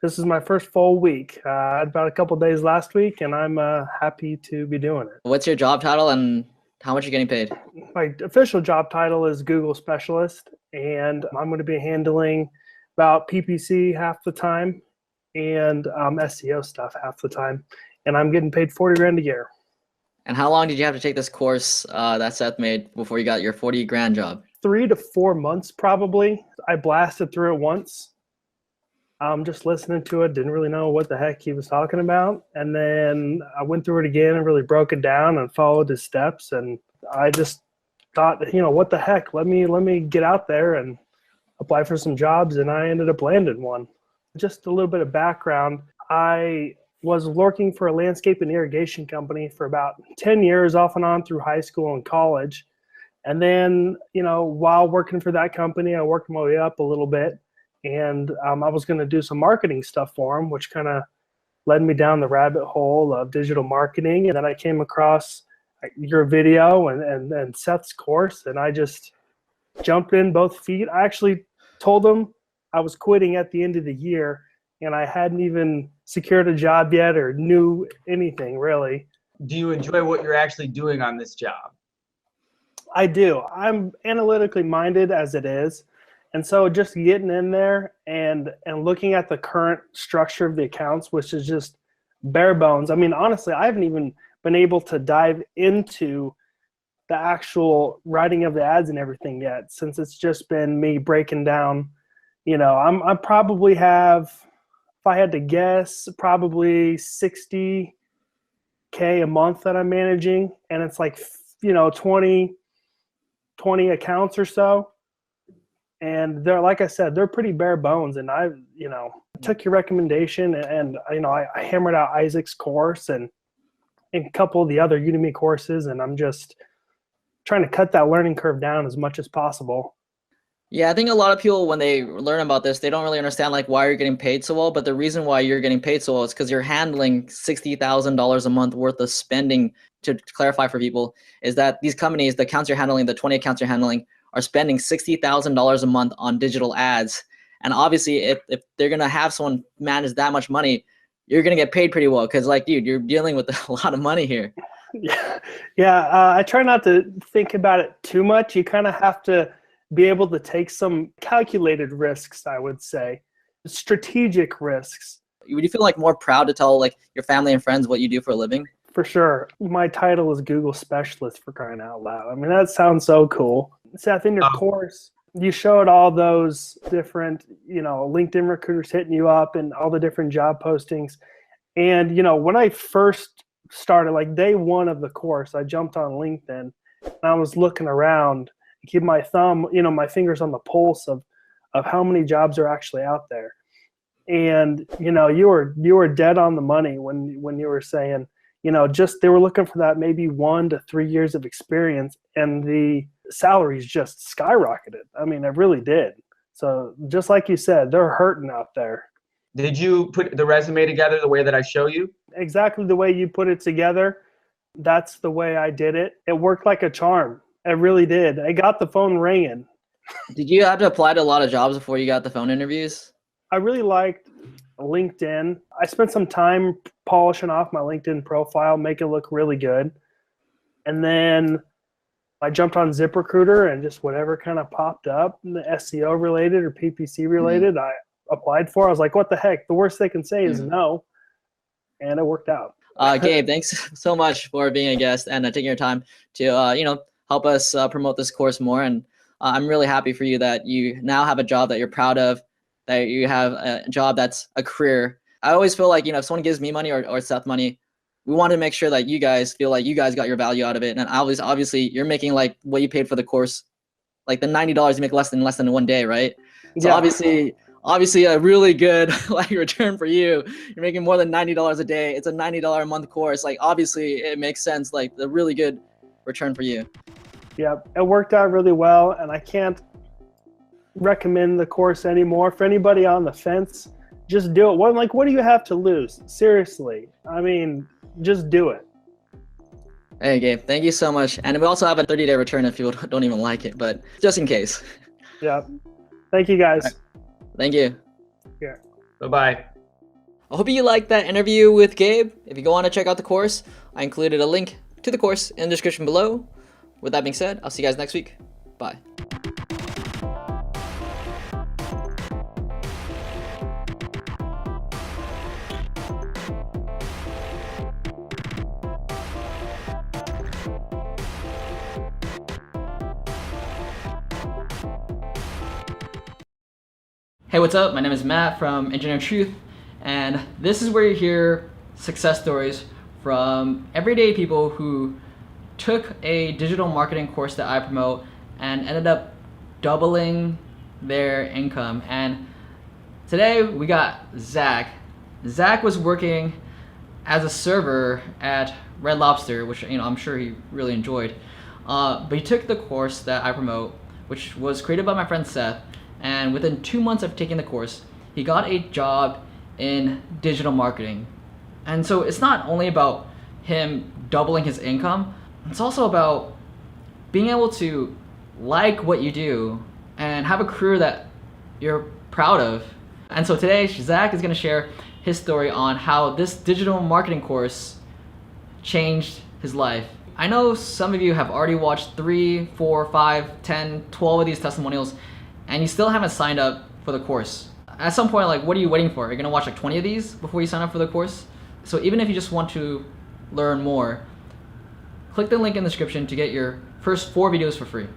This is my first full week, about a couple days last week, and I'm happy to be doing it. What's your job title and how much are you getting paid? My official job title is Google Specialist, and I'm going to be handling about PPC half the time and SEO stuff half the time. And I'm getting paid 40 grand a year. And how long did you have to take this course that Seth made before you got your 40 grand job? 3 to 4 months probably. I blasted through it once. Just listening to it, didn't really know what the heck he was talking about. And then I went through it again and really broke it down and followed his steps. And I just thought, you know, what the heck? Let me get out there and apply for some jobs, and I ended up landing one. Just a little bit of background. I was working for a landscape and irrigation company for about 10 years off and on through high school and college. And then, you know, while working for that company, I worked my way up a little bit, and I was going to do some marketing stuff for them, which kind of led me down the rabbit hole of digital marketing. And then I came across your video and Seth's course, and I just jumped in both feet. I actually told them I was quitting at the end of the year, and I hadn't even secured a job yet or knew anything really. Do you enjoy what you're actually doing on this job? I do. I'm analytically minded as it is. And so just getting in there and looking at the current structure of the accounts, which is just bare bones. I mean, honestly, I haven't even been able to dive into the actual writing of the ads and everything yet, since it's just been me breaking down. You know, I probably have, if I had to guess, probably 60K a month that I'm managing. And it's like, you know, 20 accounts or so. And they're, like I said, they're pretty bare bones. And I, you know, took your recommendation and you know, I hammered out Isaac's course and a couple of the other Udemy courses. And I'm just trying to cut that learning curve down as much as possible. Yeah, I think a lot of people, when they learn about this, they don't really understand like why you're getting paid so well. But the reason why you're getting paid so well is because you're handling $60,000 a month worth of spending. To clarify for people, is that these companies, the accounts you're handling, the 20 accounts you're handling, are spending $60,000 a month on digital ads. And obviously, if they're gonna have someone manage that much money, you're gonna get paid pretty well. Because like, dude, you're dealing with a lot of money here. Yeah. I try not to think about it too much. You kind of have to be able to take some calculated risks, I would say, strategic risks. Would you feel like more proud to tell like your family and friends what you do for a living? For sure. My title is Google Specialist, for crying out loud. I mean, that sounds so cool. Seth, in your course, you showed all those different, you know, LinkedIn recruiters hitting you up and all the different job postings. And, you know, when I first started, like day one of the course, I jumped on LinkedIn and I was looking around, keep my thumb, you know, my fingers on the pulse of how many jobs are actually out there. And, you know, you were dead on the money when you were saying, you know, just they were looking for that maybe 1 to 3 years of experience, and the salaries just skyrocketed. I mean, it really did. So just like you said, they're hurting out there. Did you put the resume together the way that I show you? Exactly the way you put it together. That's the way I did it. It worked like a charm. It really did. I got the phone ringing. Did you have to apply to a lot of jobs before you got the phone interviews? I really liked LinkedIn. I spent some time polishing off my LinkedIn profile, make it look really good. And then I jumped on ZipRecruiter and just whatever kind of popped up, the SEO related or PPC related, I applied for. I was like, what the heck? The worst they can say is no. And it worked out. Gabe, thanks so much for being a guest and taking your time to, you know, help us promote this course more. And I'm really happy for you that you now have a job that you're proud of, that you have a job that's a career. I always feel like, you know, if someone gives me money or Seth money, we want to make sure that you guys feel like you guys got your value out of it. And obviously you're making like what you paid for the course, like the $90 you make less than 1 day, right? So yeah. Obviously a really good like return for you. You're making more than $90 a day. It's a $90 a month course. Like obviously it makes sense, like the really good return for you. Yeah, it worked out really well, and I can't recommend the course anymore. For anybody on the fence, just do it. What do you have to lose? Seriously. I mean, just do it. Hey, Gabe, thank you so much. And we also have a 30-day return if you don't even like it, but just in case. Yeah. Thank you, guys. Right. Thank you. Yeah. Bye-bye. I hope you liked that interview with Gabe. If you go on to check out the course, I included a link to the course in the description below. With that being said, I'll see you guys next week. Bye. Hey, what's up? My name is Matt from Engineering Truth, and this is where you hear success stories from everyday people who took a digital marketing course that I promote and ended up doubling their income. And today we got Zach. Zach was working as a server at Red Lobster, which I'm sure he really enjoyed. But he took the course that I promote, which was created by my friend Seth. And within 2 months of taking the course, he got a job in digital marketing. And so it's not only about him doubling his income, it's also about being able to like what you do and have a career that you're proud of. And so today, Zach is going to share his story on how this digital marketing course changed his life. I know some of you have already watched 3, 4, 5, 10, 12 of these testimonials, and you still haven't signed up for the course. At some point, like, what are you waiting for? You're gonna watch like 20 of these before you sign up for the course? So even if you just want to learn more, click the link in the description to get your first 4 videos for free.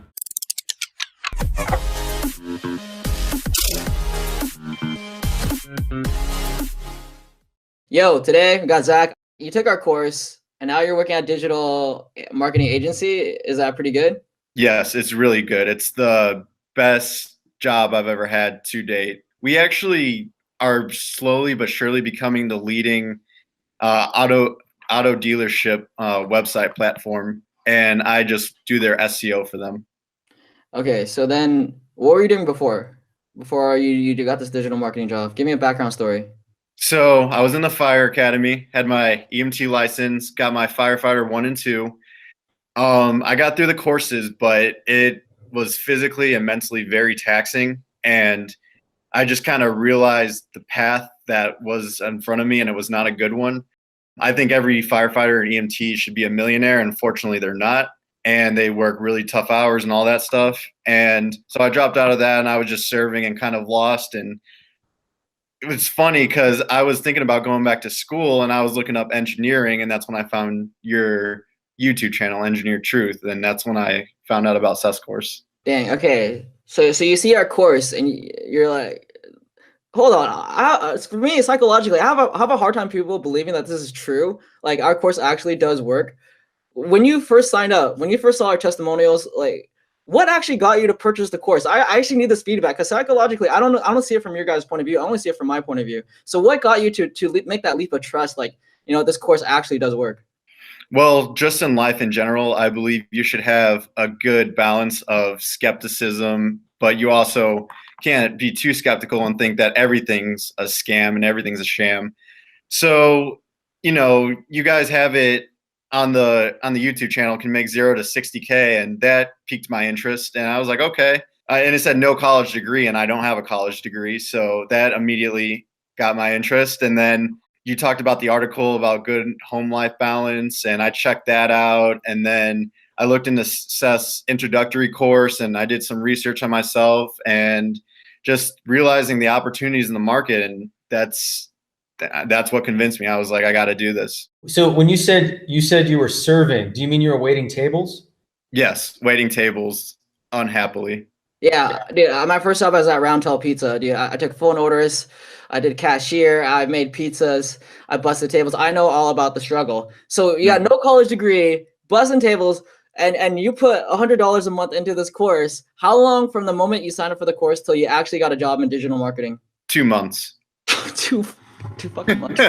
Yo, today we got Zach. You took our course and now you're working at a digital marketing agency. Is that pretty good? Yes, it's really good. It's the best job I've ever had to date. We actually are slowly but surely becoming the leading auto dealership website platform, and I just do their SEO for them. Okay, so then what were you doing before you got this digital marketing job? Give me a background story. So I was in the fire academy, had my EMT license, got my firefighter 1 and 2. I got through the courses, but it was physically and mentally very taxing, and I just kind of realized the path that was in front of me, and it was not a good one. I think every firefighter and EMT should be a millionaire. Unfortunately, they're not, and they work really tough hours and all that stuff. And so I dropped out of that, and I was just serving and kind of lost. And it was funny because I was thinking about going back to school, and I was looking up engineering, and that's when I found your YouTube channel, Engineer Truth, and that's when I found out about SETH'S course. Dang. Okay. So you see our course and you're like, hold on. For me, psychologically, I have a hard time people believing that this is true. Like, our course actually does work. When you first signed up, when you first saw our testimonials, like, what actually got you to purchase the course? I actually need this feedback, because psychologically, I don't see it from your guys' point of view. I only see it from my point of view. So what got you to make that leap of trust? Like, this course actually does work. Well, just in life in general, I believe you should have a good balance of skepticism, but you also can't be too skeptical and think that everything's a scam and everything's a sham. So, you guys have it on the YouTube channel, can make 0 to 60K, and that piqued my interest. And I was like, okay. And it said no college degree, and I don't have a college degree, so that immediately got my interest. And then you talked about the article about good home life balance, and I checked that out. And then I looked into SETH'S introductory course, and I did some research on myself and just realizing the opportunities in the market. And that's what convinced me. I was like, I got to do this. So when you said you were serving, do you mean you were waiting tables? Yes, waiting tables unhappily. Yeah, dude, my first job was at Roundtail Pizza. Dude, I took phone orders. I did cashier. I made pizzas. I busted tables. I know all about the struggle. So you got no college degree, busting tables, and you put $100 a month into this course. How long from the moment you signed up for the course till you actually got a job in digital marketing? 2 months. two fucking months.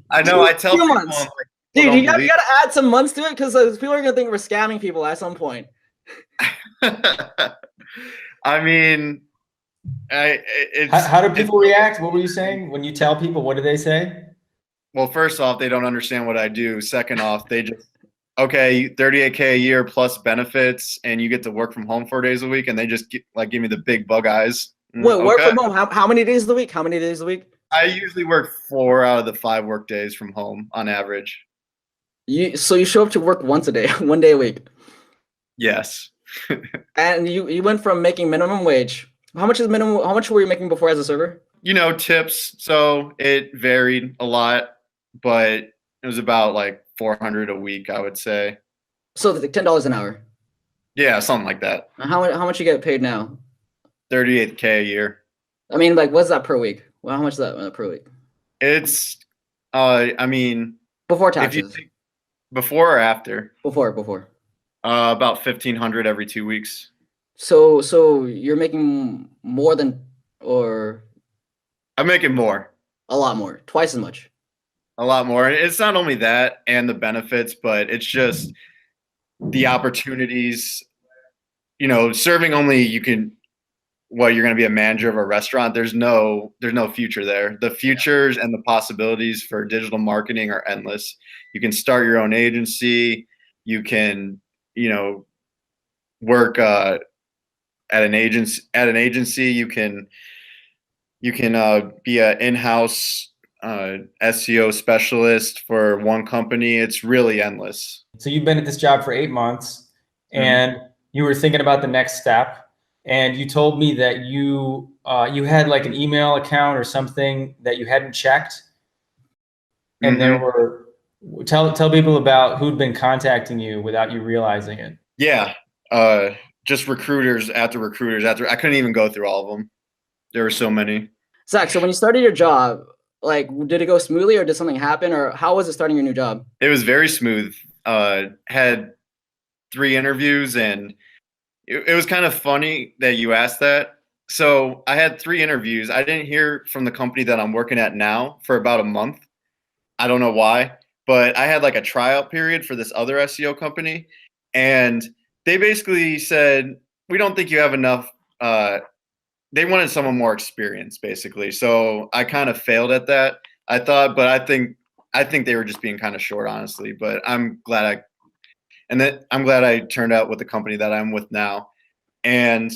I know. I tell people, months. Like, dude, you gotta add some months to it, because people are gonna think we're scamming people at some point. I mean, how do people react? What were you saying when you tell people? What do they say? Well, first off, they don't understand what I do. Second off, they just, okay, 38K a year plus benefits, and you get to work from home 4 days a week, and they just give me the big bug eyes. Wait, okay. Work from home? How many days a week? How many days a week? I usually work 4 out of the 5 work days from home on average. So you show up to work once a day, 1 day a week? Yes. And you went from making minimum wage. How much were you making before as a server? Tips. So it varied a lot, but it was about like $400 a week, I would say. So like $10 an hour. Yeah, something like that. How much you get paid now? $38K a year. I mean, like, what's that per week? Well, how much is that per week? It's, I mean, Before if you taxes. think before or after, Before. about 1,500 every 2 weeks. So you're making more than, or I'm making more, a lot more, twice as much. a lot more. And it's not only that and the benefits, but it's just the opportunities. You know, serving only you can. What, you're going to be a manager of a restaurant? There's no future there. The futures and the possibilities for digital marketing are endless. You can start your own agency. You can, you know, work at an agency. You can be an in-house SEO specialist for one company. It's really endless. So you've been at this job for 8 months, and you were thinking about the next step. And you told me that you had like an email account or something that you hadn't checked. And there were, tell people about who'd been contacting you without you realizing it. Yeah. Just recruiters after recruiters after. I couldn't even go through all of them. There were so many. Zach, so when you started your job, like, did it go smoothly, or did something happen, or how was it starting your new job? It was very smooth. Had 3 interviews, and it was kind of funny that you asked that. So I had 3 interviews. I didn't hear from the company that I'm working at now for about a month. I don't know why, but I had like a tryout period for this other SEO company, and they basically said, we don't think you have enough. They wanted someone more experienced, basically. So I kind of failed at that. I thought, but I think they were just being kind of short, honestly. But I'm glad I turned out with the company that I'm with now. And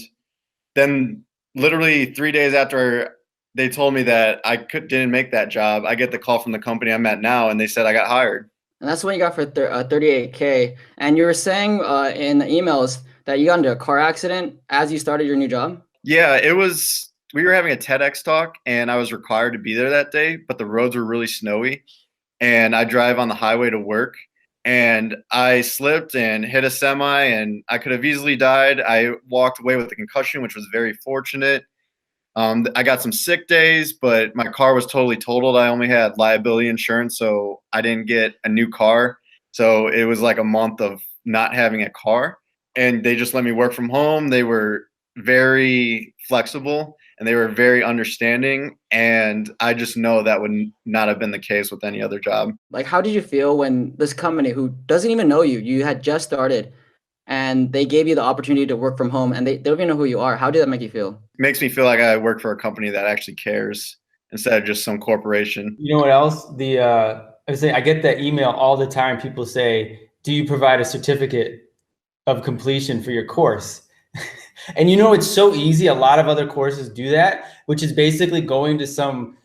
then literally 3 days after they told me that didn't make that job, I get the call from the company I'm at now, and they said I got hired. And that's what you got for 38K. And you were saying in the emails that you got into a car accident as you started your new job? Yeah, we were having a TEDx talk, and I was required to be there that day, but the roads were really snowy, and I drive on the highway to work, and I slipped and hit a semi, and I could have easily died. I walked away with a concussion, which was very fortunate. I got some sick days, but my car was totally totaled. I only had liability insurance, so I didn't get a new car. So it was like a month of not having a car, and they just let me work from home. They were very flexible, and they were very understanding, and I just know that would not have been the case with any other job. Like, how did you feel when this company, who doesn't even know you had just started, and they gave you the opportunity to work from home, and they don't even know who you are? How did that make you feel? It makes me feel like I work for a company that actually cares instead of just some corporation. You know what else? I get that email all the time. People say, do you provide a certificate of completion for your course? And you know, it's so easy. A lot of other courses do that, which is basically going to some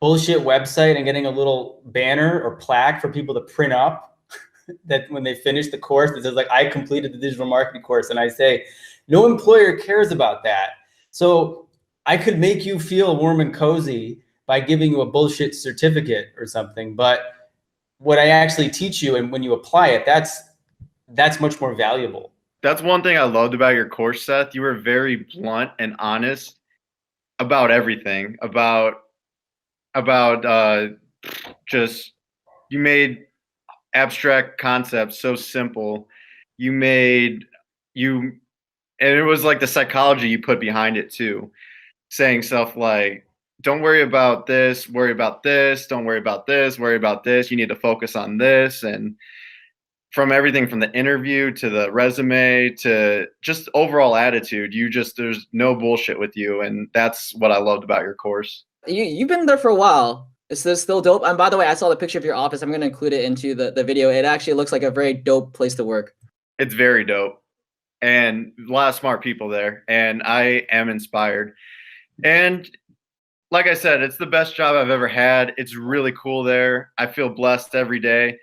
bullshit website and getting a little banner or plaque for people to print up that when they finish the course, it says like, I completed the digital marketing course. And I say, no employer cares about that. So I could make you feel warm and cozy by giving you a bullshit certificate or something. But what I actually teach you, and when you apply it, that's much more valuable. That's one thing I loved about your course, Seth. You were very blunt and honest about everything, about just, you made abstract concepts so simple. And it was like the psychology you put behind it too, saying stuff like, don't worry about this, worry about this, don't worry about this, worry about this, you need to focus on this. And from everything from the interview to the resume to just overall attitude, there's no bullshit with you. And that's what I loved about your course. You've been there for a while. Is this still dope? And by the way, I saw the picture of your office. I'm going to include it into the video. It actually looks like a very dope place to work. It's very dope. And a lot of smart people there. And I am inspired. And like I said, it's the best job I've ever had. It's really cool there. I feel blessed every day.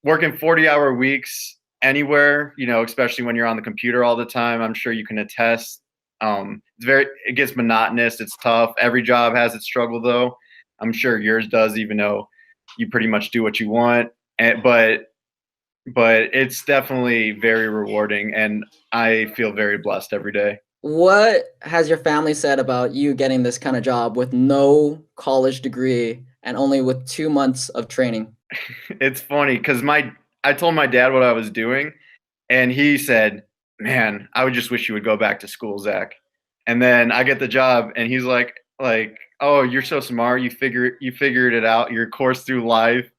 Working 40-hour weeks anywhere, especially when you're on the computer all the time, I'm sure you can attest. It gets monotonous. It's tough. Every job has its struggle, though. I'm sure yours does, even though you pretty much do what you want. But it's definitely very rewarding, and I feel very blessed every day. what has your family said about you getting this kind of job with no college degree and only with 2 months of training? It's funny because I told my dad what I was doing, and he said, "Man, I would just wish you would go back to school, Zach." And then I get the job, and he's like, "Oh, you're so smart. You figured it out. Your course through life."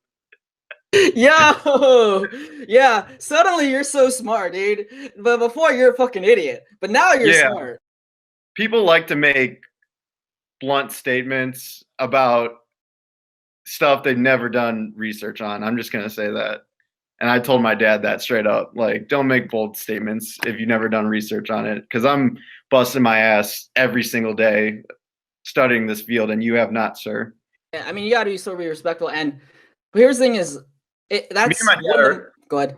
Yo, yeah. Suddenly you're so smart, dude. But before you're a fucking idiot. But now you're smart. People like to make blunt statements about stuff they've never done research on. I'm just gonna say that. And I told my dad that straight up. Like, don't make bold statements if you've never done research on it. Because I'm busting my ass every single day studying this field, and you have not, sir. Yeah, I mean, you gotta be so respectful. And here's the thing is, that's me and my dad are, go ahead.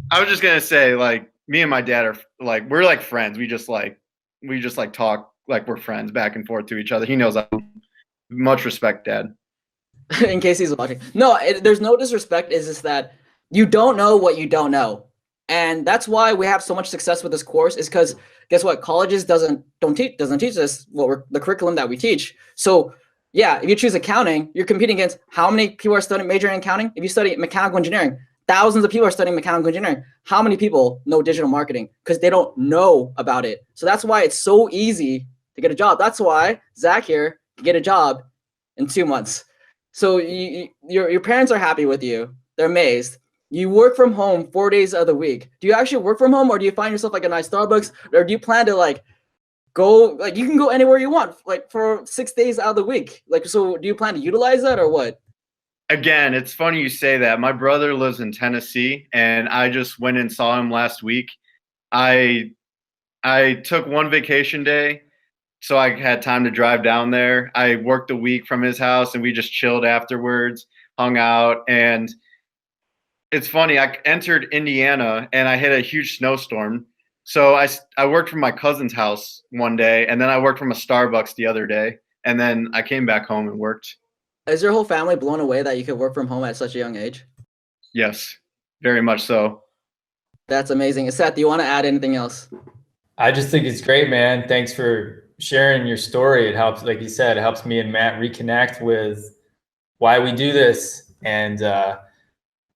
I was just gonna say, like, me and my dad are like, we're like friends. We just like talk like we're friends back and forth to each other. He knows I'm much respect, Dad. In case he's watching. No, there's no disrespect. It's just that you don't know what you don't know. And that's why we have so much success with this course, is because guess what? Colleges doesn't teach us the curriculum that we teach. So yeah, if you choose accounting, you're competing against how many people are studying majoring in accounting? If you study mechanical engineering, thousands of people are studying mechanical engineering. How many people know digital marketing? Because they don't know about it. So that's why it's so easy to get a job. That's why Zach here can get a job in 2 months. So your parents are happy with you. They're amazed. You work from home 4 days of the week. Do you actually work from home, or do you find yourself like a nice Starbucks, or do you plan to like go, like you can go anywhere you want, like for 6 days out of the week? Like, so do you plan to utilize that or what? Again, it's funny you say that. My brother lives in Tennessee, and I just went and saw him last week. I took one vacation day, so I had time to drive down there. I worked a week from his house, and we just chilled afterwards, hung out. And it's funny, I entered Indiana, and I hit a huge snowstorm. So I worked from my cousin's house one day, and then I worked from a Starbucks the other day, and then I came back home and worked. Is your whole family blown away that you could work from home at such a young age? Yes, very much so. That's amazing. Seth, do you want to add anything else? I just think it's great, man. Thanks for sharing your story. It helps, like you said, it helps me and Matt reconnect with why we do this. And,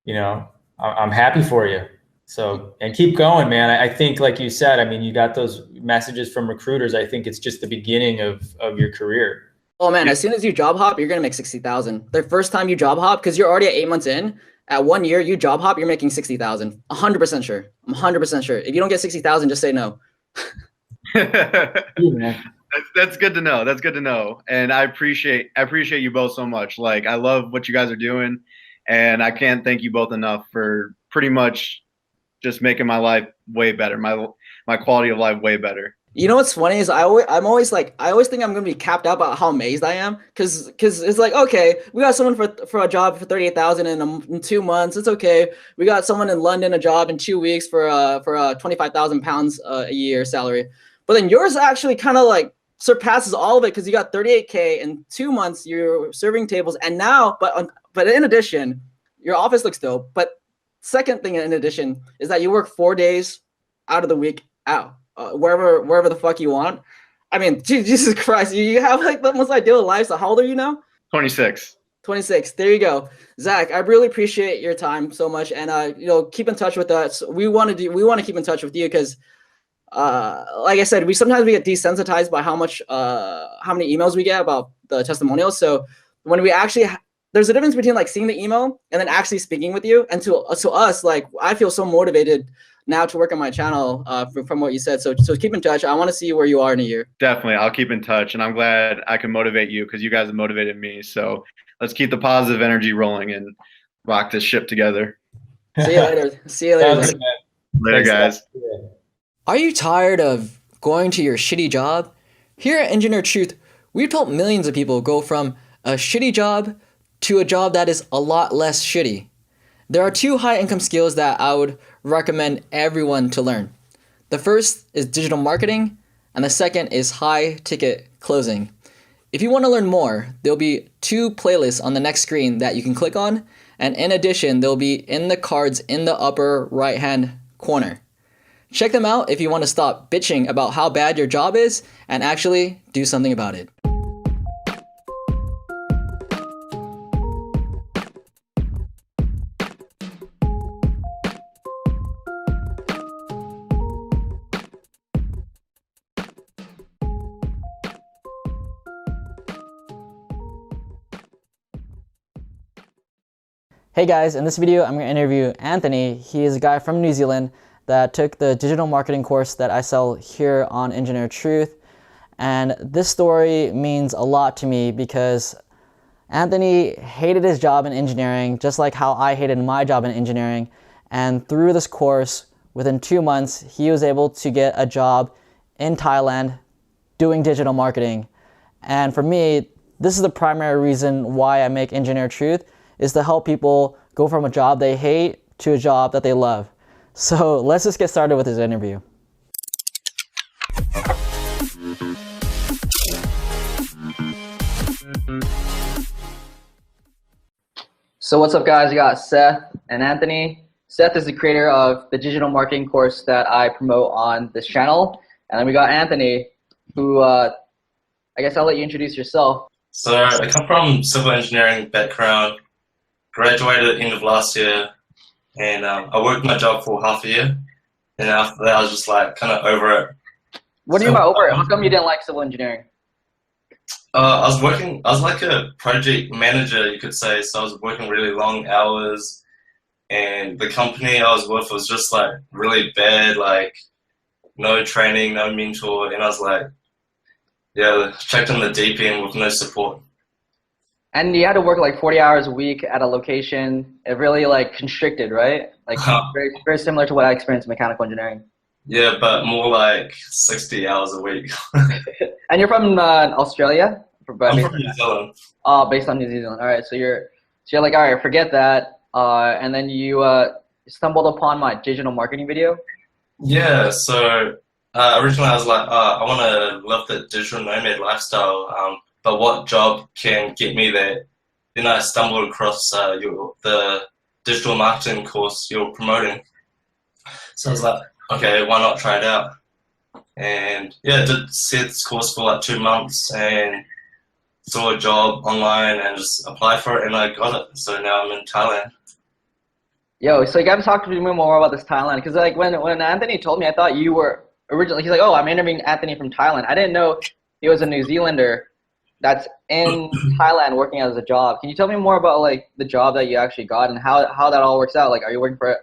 you know, I'm happy for you. So, and keep going, man. I think, like you said, I mean, you got those messages from recruiters. I think it's just the beginning of your career. Oh man, as soon as you job hop, you're gonna make 60,000. The first time you job hop, because you're already at 8 months in, at 1 year you job hop, you're making 60,000. 100% sure. I'm 100% sure. If you don't get 60,000, just say no. That's good to know. That's good to know. And I appreciate you both so much. Like, I love what you guys are doing, and I can't thank you both enough for pretty much just making my life way better, my quality of life way better. You know what's funny is I always think I'm gonna be capped out about how amazed I am, because it's like, okay, we got someone for a job for 38,000 in 2 months. It's okay. We got someone in London a job in 2 weeks for 25,000 pounds a year salary. But then yours actually kind of like surpasses all of it, because you got 38K in 2 months. You're serving tables, and now, but in addition, your office looks dope. But second thing in addition is that you work 4 days out of the week out. Wherever the fuck you want. I mean, Jesus Christ, you have like the most ideal life. So how old are you now? 26. 26. There you go. Zach, I really appreciate your time so much. And, you know, keep in touch with us. We want to keep in touch with you because, like I said, we sometimes get desensitized by how many emails we get about the testimonials. So when we actually, there's a difference between like seeing the email and then actually speaking with you. And to us, like, I feel so motivated now to work on my channel from what you said. So keep in touch. I want to see where you are in a year. Definitely. I'll keep in touch. And I'm glad I can motivate you, because you guys have motivated me. So let's keep the positive energy rolling and rock this ship together. See you later. See you later. Later, guys. Are you tired of going to your shitty job? Here at Engineer Truth, we've helped millions of people go from a shitty job to a job that is a lot less shitty. There are 2 high-income skills that I would recommend everyone to learn. The first is digital marketing, and the second is high-ticket closing. If you want to learn more, there'll be 2 playlists on the next screen that you can click on, and in addition, they'll be in the cards in the upper right-hand corner. Check them out if you want to stop bitching about how bad your job is and actually do something about it. Hey guys, in this video I'm going to interview Anthony. He is a guy from New Zealand that took the digital marketing course that I sell here on Engineer Truth. And this story means a lot to me because Anthony hated his job in engineering just like how I hated my job in engineering. And through this course, within 2 months, he was able to get a job in Thailand doing digital marketing. And for me, this is the primary reason why I make Engineer Truth, is to help people go from a job they hate to a job that they love. So let's just get started with his interview. So what's up guys, we got Seth and Anthony. Seth is the creator of the digital marketing course that I promote on this channel. And then we got Anthony, who I guess I'll let you introduce yourself. So I come from civil engineering background. Graduated end of last year, and I worked my job for half a year, and after that I was just like kind of over it. What do you mean by over it? How come you didn't like civil engineering? I was like a project manager, you could say, so I was working really long hours, and the company I was with was just like really bad, like no training, no mentor, and I was like, yeah, checked in the deep end with no support. And you had to work like 40 hours a week at a location. It really like constricted, right? Like very, very similar to what I experienced in mechanical engineering. Yeah, but more like 60 hours a week. And you're from Australia? I'm from New Zealand. Oh, based on New Zealand. All right, so you're like, all right, forget that. And then you stumbled upon my digital marketing video. Yeah, so originally I was like, I want to live the digital nomad lifestyle. But what job can get me there? Then I stumbled across the digital marketing course you're promoting. So I was like, okay, why not try it out? And yeah, I did SETH'S course for like 2 months and saw a job online and just applied for it and I got it. So now I'm in Thailand. Yo, so you got to talk to me more about this Thailand, because like when Anthony told me, I thought you were originally, he's like, oh, I'm interviewing Anthony from Thailand. I didn't know he was a New Zealander that's in Thailand working as a job. Can you tell me more about like the job that you actually got and how that all works out? Like, are you working for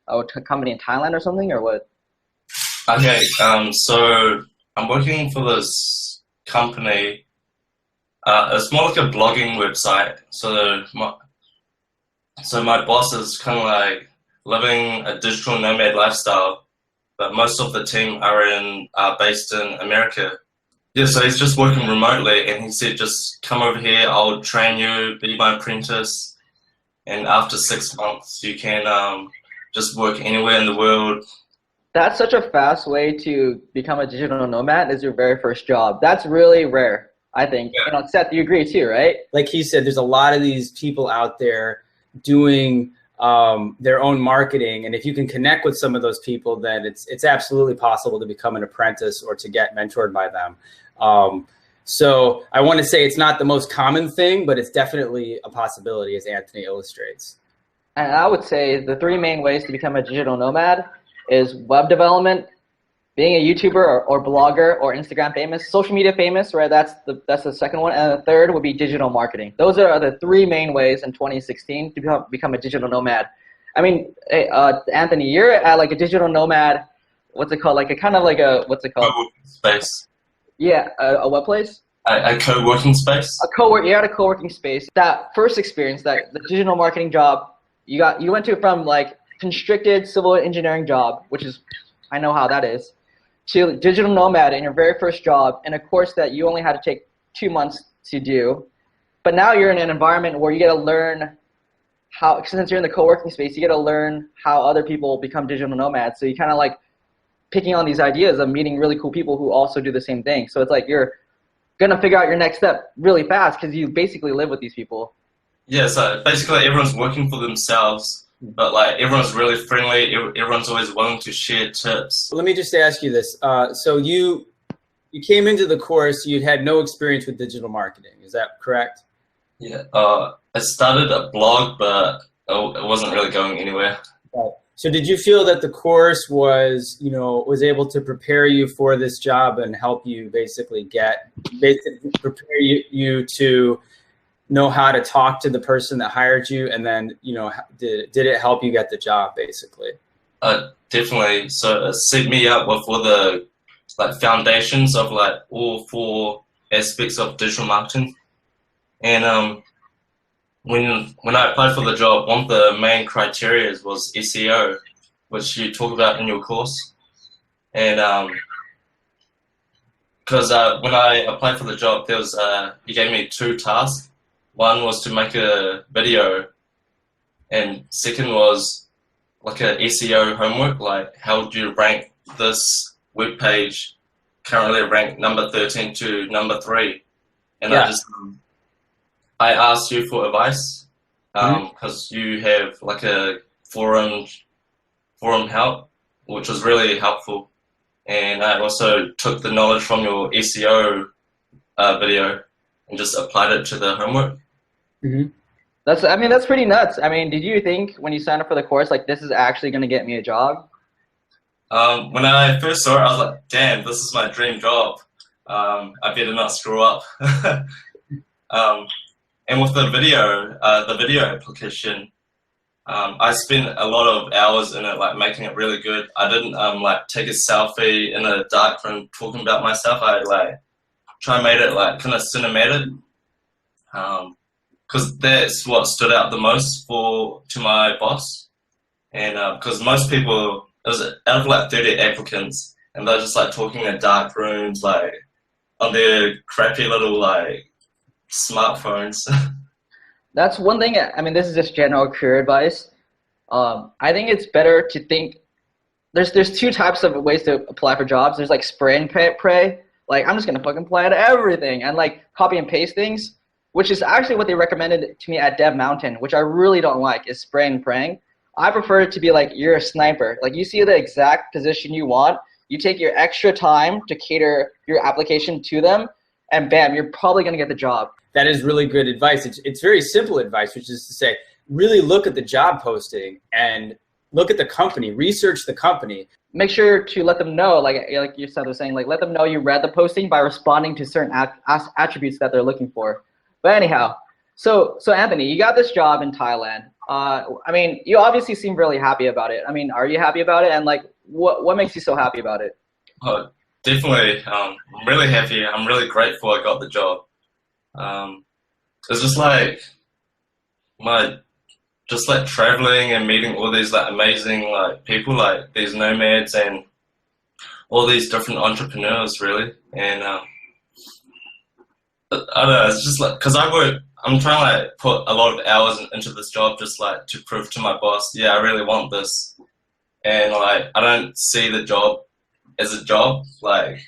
a company in Thailand or something, or what? Okay, so I'm working for this company. It's more like a blogging website. So my boss is kind of like living a digital nomad lifestyle, but most of the team are based in America. Yeah, so he's just working remotely, and he said, just come over here, I'll train you, be my apprentice, and after 6 months, you can just work anywhere in the world. That's such a fast way to become a digital nomad, is your very first job. That's really rare, I think. Yeah. You know, Seth, you agree too, right? Like he said, there's a lot of these people out there doing their own marketing, and if you can connect with some of those people, then it's absolutely possible to become an apprentice or to get mentored by them. So I want to say it's not the most common thing, but it's definitely a possibility, as Anthony illustrates. And I would say the 3 main ways to become a digital nomad is web development, being a YouTuber or blogger or Instagram famous, social media famous, right? That's the second one. And the third would be digital marketing. Those are the 3 main ways in 2016 to become a digital nomad. I mean, hey, Anthony, you're at like a digital nomad, what's it called? Like a kind of like a, what's it called? Co-working space. Yeah, a what place? A co-working space. You're at a co-working space. That first experience, the digital marketing job, you went to from like constricted civil engineering job, which is, I know how that is, to digital nomad in your very first job in a course that you only had to take 2 months to do. But now you're in an environment where you get to learn how, since you're in the co-working space, you get to learn how other people become digital nomads. So you kind of like picking on these ideas of meeting really cool people who also do the same thing. So it's like you're going to figure out your next step really fast because you basically live with these people. Yeah, so basically everyone's working for themselves, but like everyone's really friendly. Everyone's always willing to share tips. Let me just ask you this. So you came into the course, you had no experience with digital marketing. Is that correct? Yeah. I started a blog, but it wasn't really going anywhere. Right. So did you feel that the course was, was able to prepare you for this job and help you basically prepare you to know how to talk to the person that hired you, and then, did it help you get the job basically? Definitely. So it set me up with all the foundations of all 4 aspects of digital marketing. And when I applied for the job, one of the main criteria was SEO, which you talk about in your course. And because when I applied for the job, there was he gave me 2 tasks. One was to make a video, and second was like a SEO homework, like how would you rank this web page, currently ranked number 13 to number 3. And yeah. I asked you for advice because you have like a forum help, which was really helpful. And I also took the knowledge from your SEO video and just applied it to the homework. Mm-hmm. That's pretty nuts. I mean, did you think when you signed up for the course, like, this is actually going to get me a job? When I first saw it, I was like, damn, this is my dream job. I better not screw up. And with the video application, I spent a lot of hours in it, like making it really good. I didn't take a selfie in a dark room talking about myself. I try and make it kind of cinematic, because that's what stood out the most to my boss. And because most people, it was out of 30 applicants, and they're just talking in dark rooms, on their crappy little smartphones. That's one thing. I mean, this is just general career advice. I think it's better to think. There's 2 types of ways to apply for jobs. There's spray and pray. I'm just gonna fucking apply to everything and copy and paste things, which is actually what they recommended to me at Dev Mountain, which I really don't like, is spraying and praying. I prefer it to be you're a sniper. You see the exact position you want, you take your extra time to cater your application to them, and bam, you're probably gonna get the job. That is really good advice. It's very simple advice, which is to say, really look at the job posting and look at the company, research the company. Make sure to let them know, like you said, was saying, let them know you read the posting by responding to certain attributes that they're looking for. But anyhow, so Anthony, you got this job in Thailand. I mean, you obviously seem really happy about it. I mean, are you happy about it? And what makes you so happy about it? Oh, definitely. I'm really happy. I'm really grateful I got the job. It's just traveling and meeting all these amazing people, these nomads and all these different entrepreneurs, really. And I don't know, it's just because I'm trying to put a lot of hours into this job just to prove to my boss, yeah, I really want this. And I don't see the job as a job. I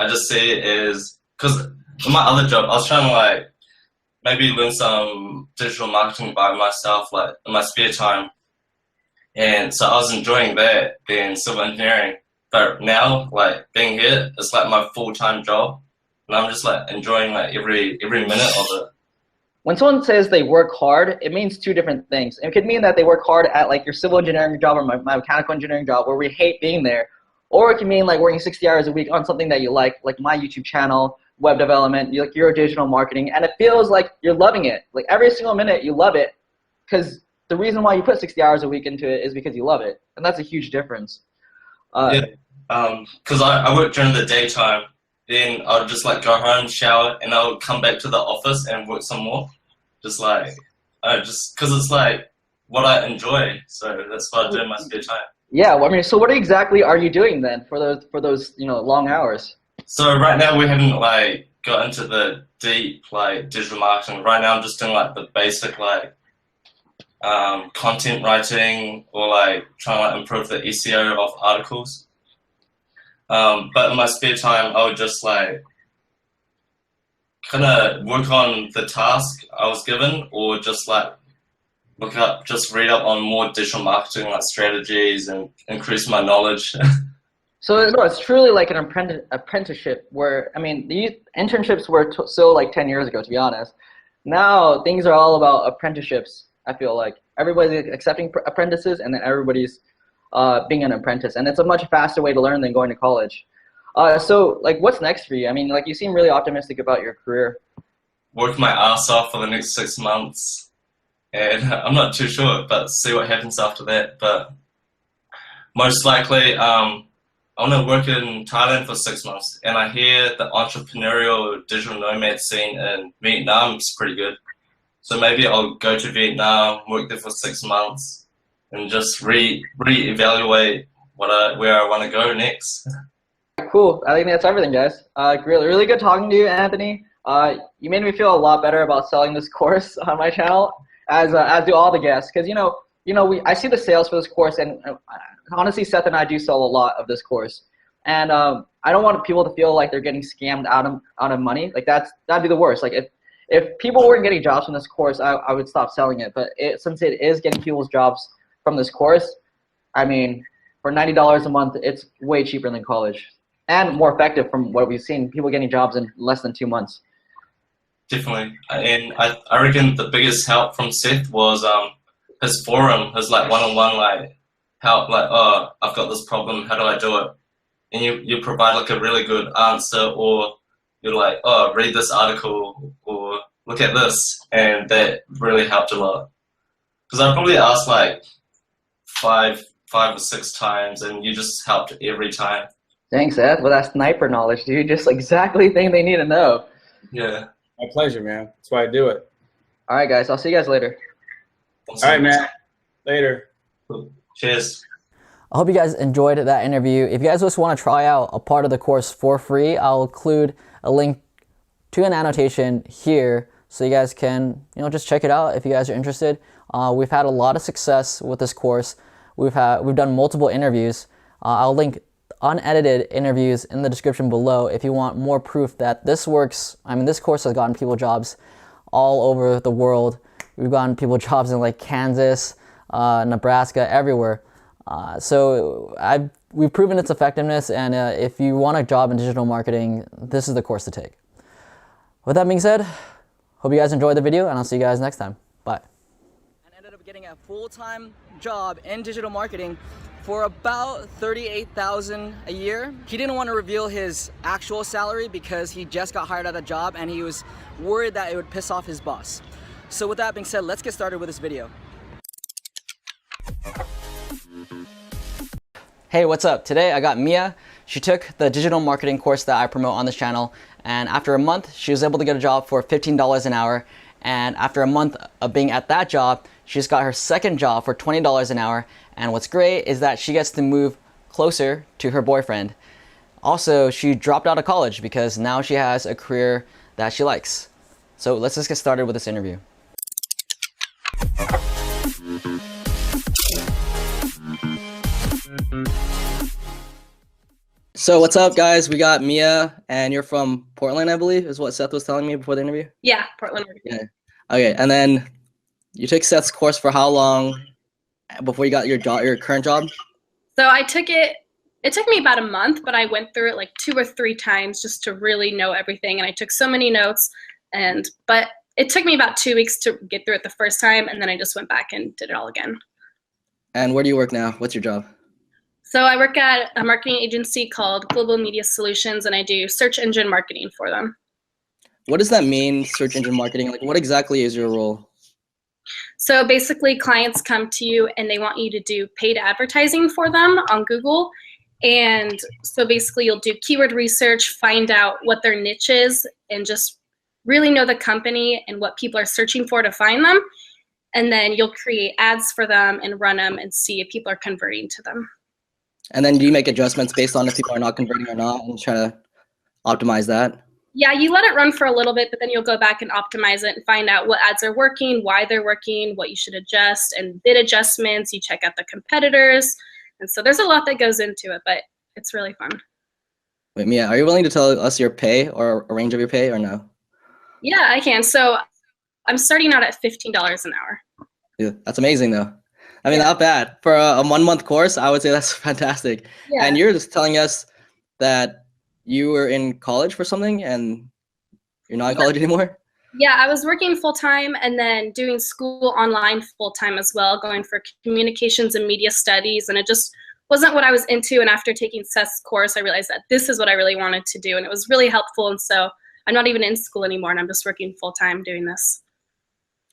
just see it as, because in my other job, I was trying to maybe learn some digital marketing by myself, in my spare time. And so I was enjoying that, being civil engineering. But now, being here, it's my full-time job. And I'm just enjoying every minute of it. When someone says they work hard, it means 2 different things. It could mean that they work hard at your civil engineering job or my mechanical engineering job, where we hate being there. Or it can mean working 60 hours a week on something that you like my YouTube channel, web development, your digital marketing, and it feels like you're loving it. Every single minute you love it, because the reason why you put 60 hours a week into it is because you love it, and that's a huge difference. Yeah, because I work during the daytime, then I'll just go home, shower, and I'll come back to the office and work some more. Just because it's what I enjoy, so that's what I do in my spare time. Yeah, well, I mean, so what exactly are you doing then for those long hours? So right now we haven't got into the deep digital marketing. Right now I'm just doing the basic content writing or trying to improve the SEO of articles. But in my spare time I would just kind of work on the task I was given, or just just read up on more digital marketing like strategies and increase my knowledge. So no, it's truly like an apprenticeship where, I mean, the internships were so like 10 years ago, to be honest. Now things are all about apprenticeships. I feel like everybody's accepting apprentices, and then everybody's being an apprentice, and it's a much faster way to learn than going to college. So like, what's next for you? I mean, like, you seem really optimistic about your career. Work my ass off for the next 6 months, and I'm not too sure, but see what happens after that. But most likely, I want to work in Thailand for 6 months, and I hear the entrepreneurial digital nomad scene in Vietnam is pretty good. So maybe I'll go to Vietnam, work there for 6 months, and just re-evaluate where I want to go next. Cool. I think that's everything, guys. Really good talking to you, Anthony. You made me feel a lot better about selling this course on my channel, as do all the guests, because I see the sales for this course, and honestly, Seth and I do sell a lot of this course, and I don't want people to feel like they're getting scammed out of money. Like that'd be the worst. Like if people weren't getting jobs from this course, I would stop selling it. But since it is getting people's jobs from this course, I mean, for $90 a month, it's way cheaper than college and more effective from what we've seen. People getting jobs in less than 2 months. Definitely, and I reckon the biggest help from Seth was his forum, his like one-on-one like help, like, oh, I've got this problem, how do I do it? And you provide like a really good answer, or you're like, oh, read this article or look at this, and that really helped a lot. Because I probably asked like five or six times, and you just helped every time. Thanks, Seth. Well, that's sniper knowledge, dude. Just exactly the thing they need to know. Yeah. My pleasure, man. That's why I do it. All right, guys. I'll see you guys later. All right, man. Later. Cheers. I hope you guys enjoyed that interview. If you guys just want to try out a part of the course for free, I'll include a link to an annotation here so you guys can, just check it out if you guys are interested. We've had a lot of success with this course. We've done multiple interviews. I'll link unedited interviews in the description below if you want more proof that this works. I mean, this course has gotten people jobs all over the world. We've gotten people jobs in like Kansas, Nebraska, everywhere. So we've proven its effectiveness, and if you want a job in digital marketing, this is the course to take. With that being said, hope you guys enjoyed the video, and I'll see you guys next time. Bye. And ended up getting a full-time job in digital marketing for about $38,000 a year. He didn't want to reveal his actual salary because he just got hired at a job, and he was worried that it would piss off his boss. So with that being said, let's get started with this video. Hey, what's up? Today I got Mia. She took the digital marketing course that I promote on this channel, and after a month she was able to get a job for $15 an hour, and after a month of being at that job, she just got her second job for $20 an hour. And what's great is that she gets to move closer to her boyfriend. Also, she dropped out of college because now she has a career that she likes. So let's just get started with this interview. So what's up, guys? We got Mia, and you're from Portland, I believe, is what Seth was telling me before the interview? Yeah, Portland. Yeah. Okay, and then you took Seth's course for how long before you got your current job? So it took me about a month, but I went through it like 2 or 3 times just to really know everything. And I took so many notes, but it took me about 2 weeks to get through it the first time. And then I just went back and did it all again. And where do you work now? What's your job? So I work at a marketing agency called Global Media Solutions, and I do search engine marketing for them. What does that mean, search engine marketing? Like, what exactly is your role? So basically, clients come to you and they want you to do paid advertising for them on Google. And so basically, you'll do keyword research, find out what their niche is, and just really know the company and what people are searching for to find them. And then you'll create ads for them and run them and see if people are converting to them. And then do you make adjustments based on if people are not converting or not and try to optimize that? Yeah, you let it run for a little bit, but then you'll go back and optimize it and find out what ads are working, why they're working, what you should adjust, and bid adjustments. You check out the competitors. And so there's a lot that goes into it, but it's really fun. Wait, Mia, are you willing to tell us your pay or a range of your pay or no? Yeah, I can. So I'm starting out at $15 an hour. Yeah, that's amazing though. I mean, not bad for a 1 month course. I would say that's fantastic. Yeah. And you're just telling us that you were in college for something and you're not in college anymore? Yeah, I was working full time and then doing school online full time as well, going for communications and media studies, and it just wasn't what I was into. And after taking SETH'S course, I realized that this is what I really wanted to do, and it was really helpful. And so I'm not even in school anymore, and I'm just working full time doing this.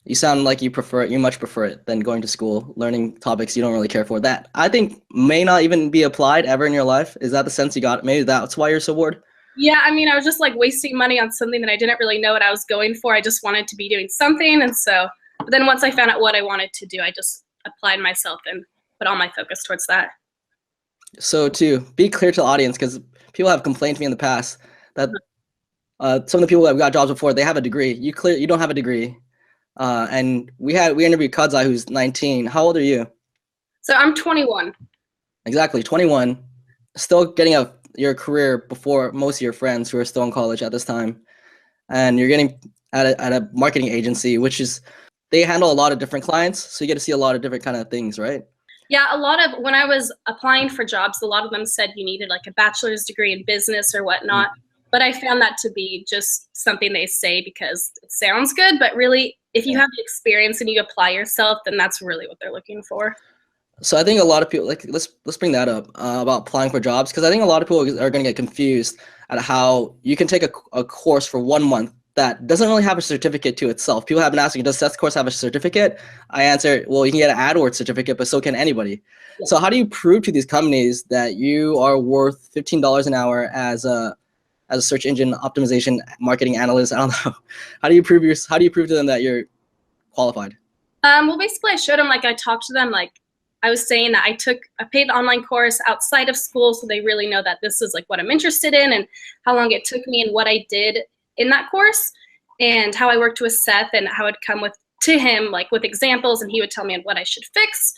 You sound like you prefer it. You much prefer it than going to school, learning topics you don't really care for. That I think may not even be applied ever in your life. Is that the sense you got? Maybe that's why you're so bored. Yeah, I mean, I was just like wasting money on something that I didn't really know what I was going for. I just wanted to be doing something. And so, but then once I found out what I wanted to do, I just applied myself and put all my focus towards that. So to be clear to the audience, because people have complained to me in the past that some of the people that have got jobs before, they have a degree. You don't have a degree. And we interviewed Kadzai, who's 19. How old are you? So I'm 21. Exactly, 21. Still getting your career before most of your friends who are still in college at this time. And you're getting at a marketing agency, which is, they handle a lot of different clients. So you get to see a lot of different kind of things, right? Yeah, a lot of, when I was applying for jobs, a lot of them said you needed like a bachelor's degree in business or whatnot. But I found that to be just something they say because it sounds good, but really, if you have the experience and you apply yourself, then that's really what they're looking for. So I think a lot of people, like, let's bring that up about applying for jobs, because I think a lot of people are going to get confused at how you can take a course for 1 month that doesn't really have a certificate to itself. People have been asking, does SETH'S course have a certificate? I answer, well, you can get an AdWords certificate, but so can anybody. Yeah. So how do you prove to these companies that you are worth $15 an hour as a search engine optimization marketing analyst? I don't know. How do you prove to them that you're qualified? Well, basically I showed them, like, I talked to them, like I was saying that I took a paid online course outside of school, so they really know that this is like what I'm interested in and how long it took me and what I did in that course and how I worked with Seth and how I'd come to him like with examples and he would tell me what I should fix.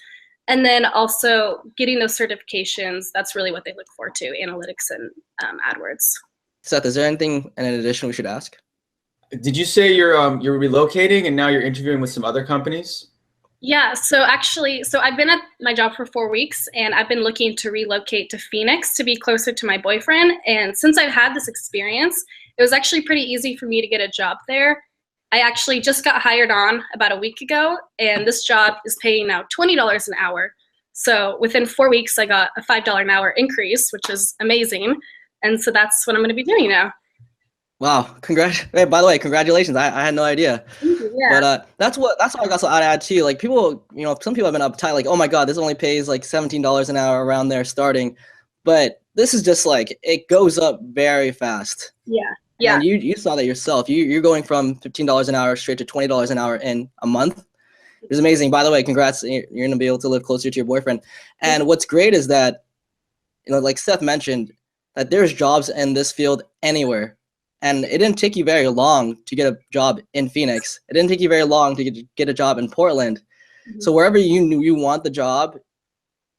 And then also getting those certifications, that's really what they look for too, analytics and AdWords. Seth, is there anything in addition we should ask? Did you say you're relocating and now you're interviewing with some other companies? Yeah, so I've been at my job for 4 weeks and I've been looking to relocate to Phoenix to be closer to my boyfriend. And since I've had this experience, it was actually pretty easy for me to get a job there. I actually just got hired on about a week ago and this job is paying now $20 an hour. So within 4 weeks, I got a $5 an hour increase, which is amazing. And so that's what I'm going to be doing now. Wow! Hey, by the way, congratulations! I had no idea. Yeah. But that's what I got so out of too. Like people, some people have been uptight, like, oh my God, this only pays like $17 an hour around there starting. But this is just like, it goes up very fast. Yeah. Yeah. And you saw that yourself. You're going from $15 an hour straight to $20 an hour in a month. It's amazing. By the way, congrats! You're gonna be able to live closer to your boyfriend. And what's great is that, like Seth mentioned, that there's jobs in this field anywhere. And it didn't take you very long to get a job in Phoenix. It didn't take you very long to get a job in Portland. Mm-hmm. So wherever you want the job,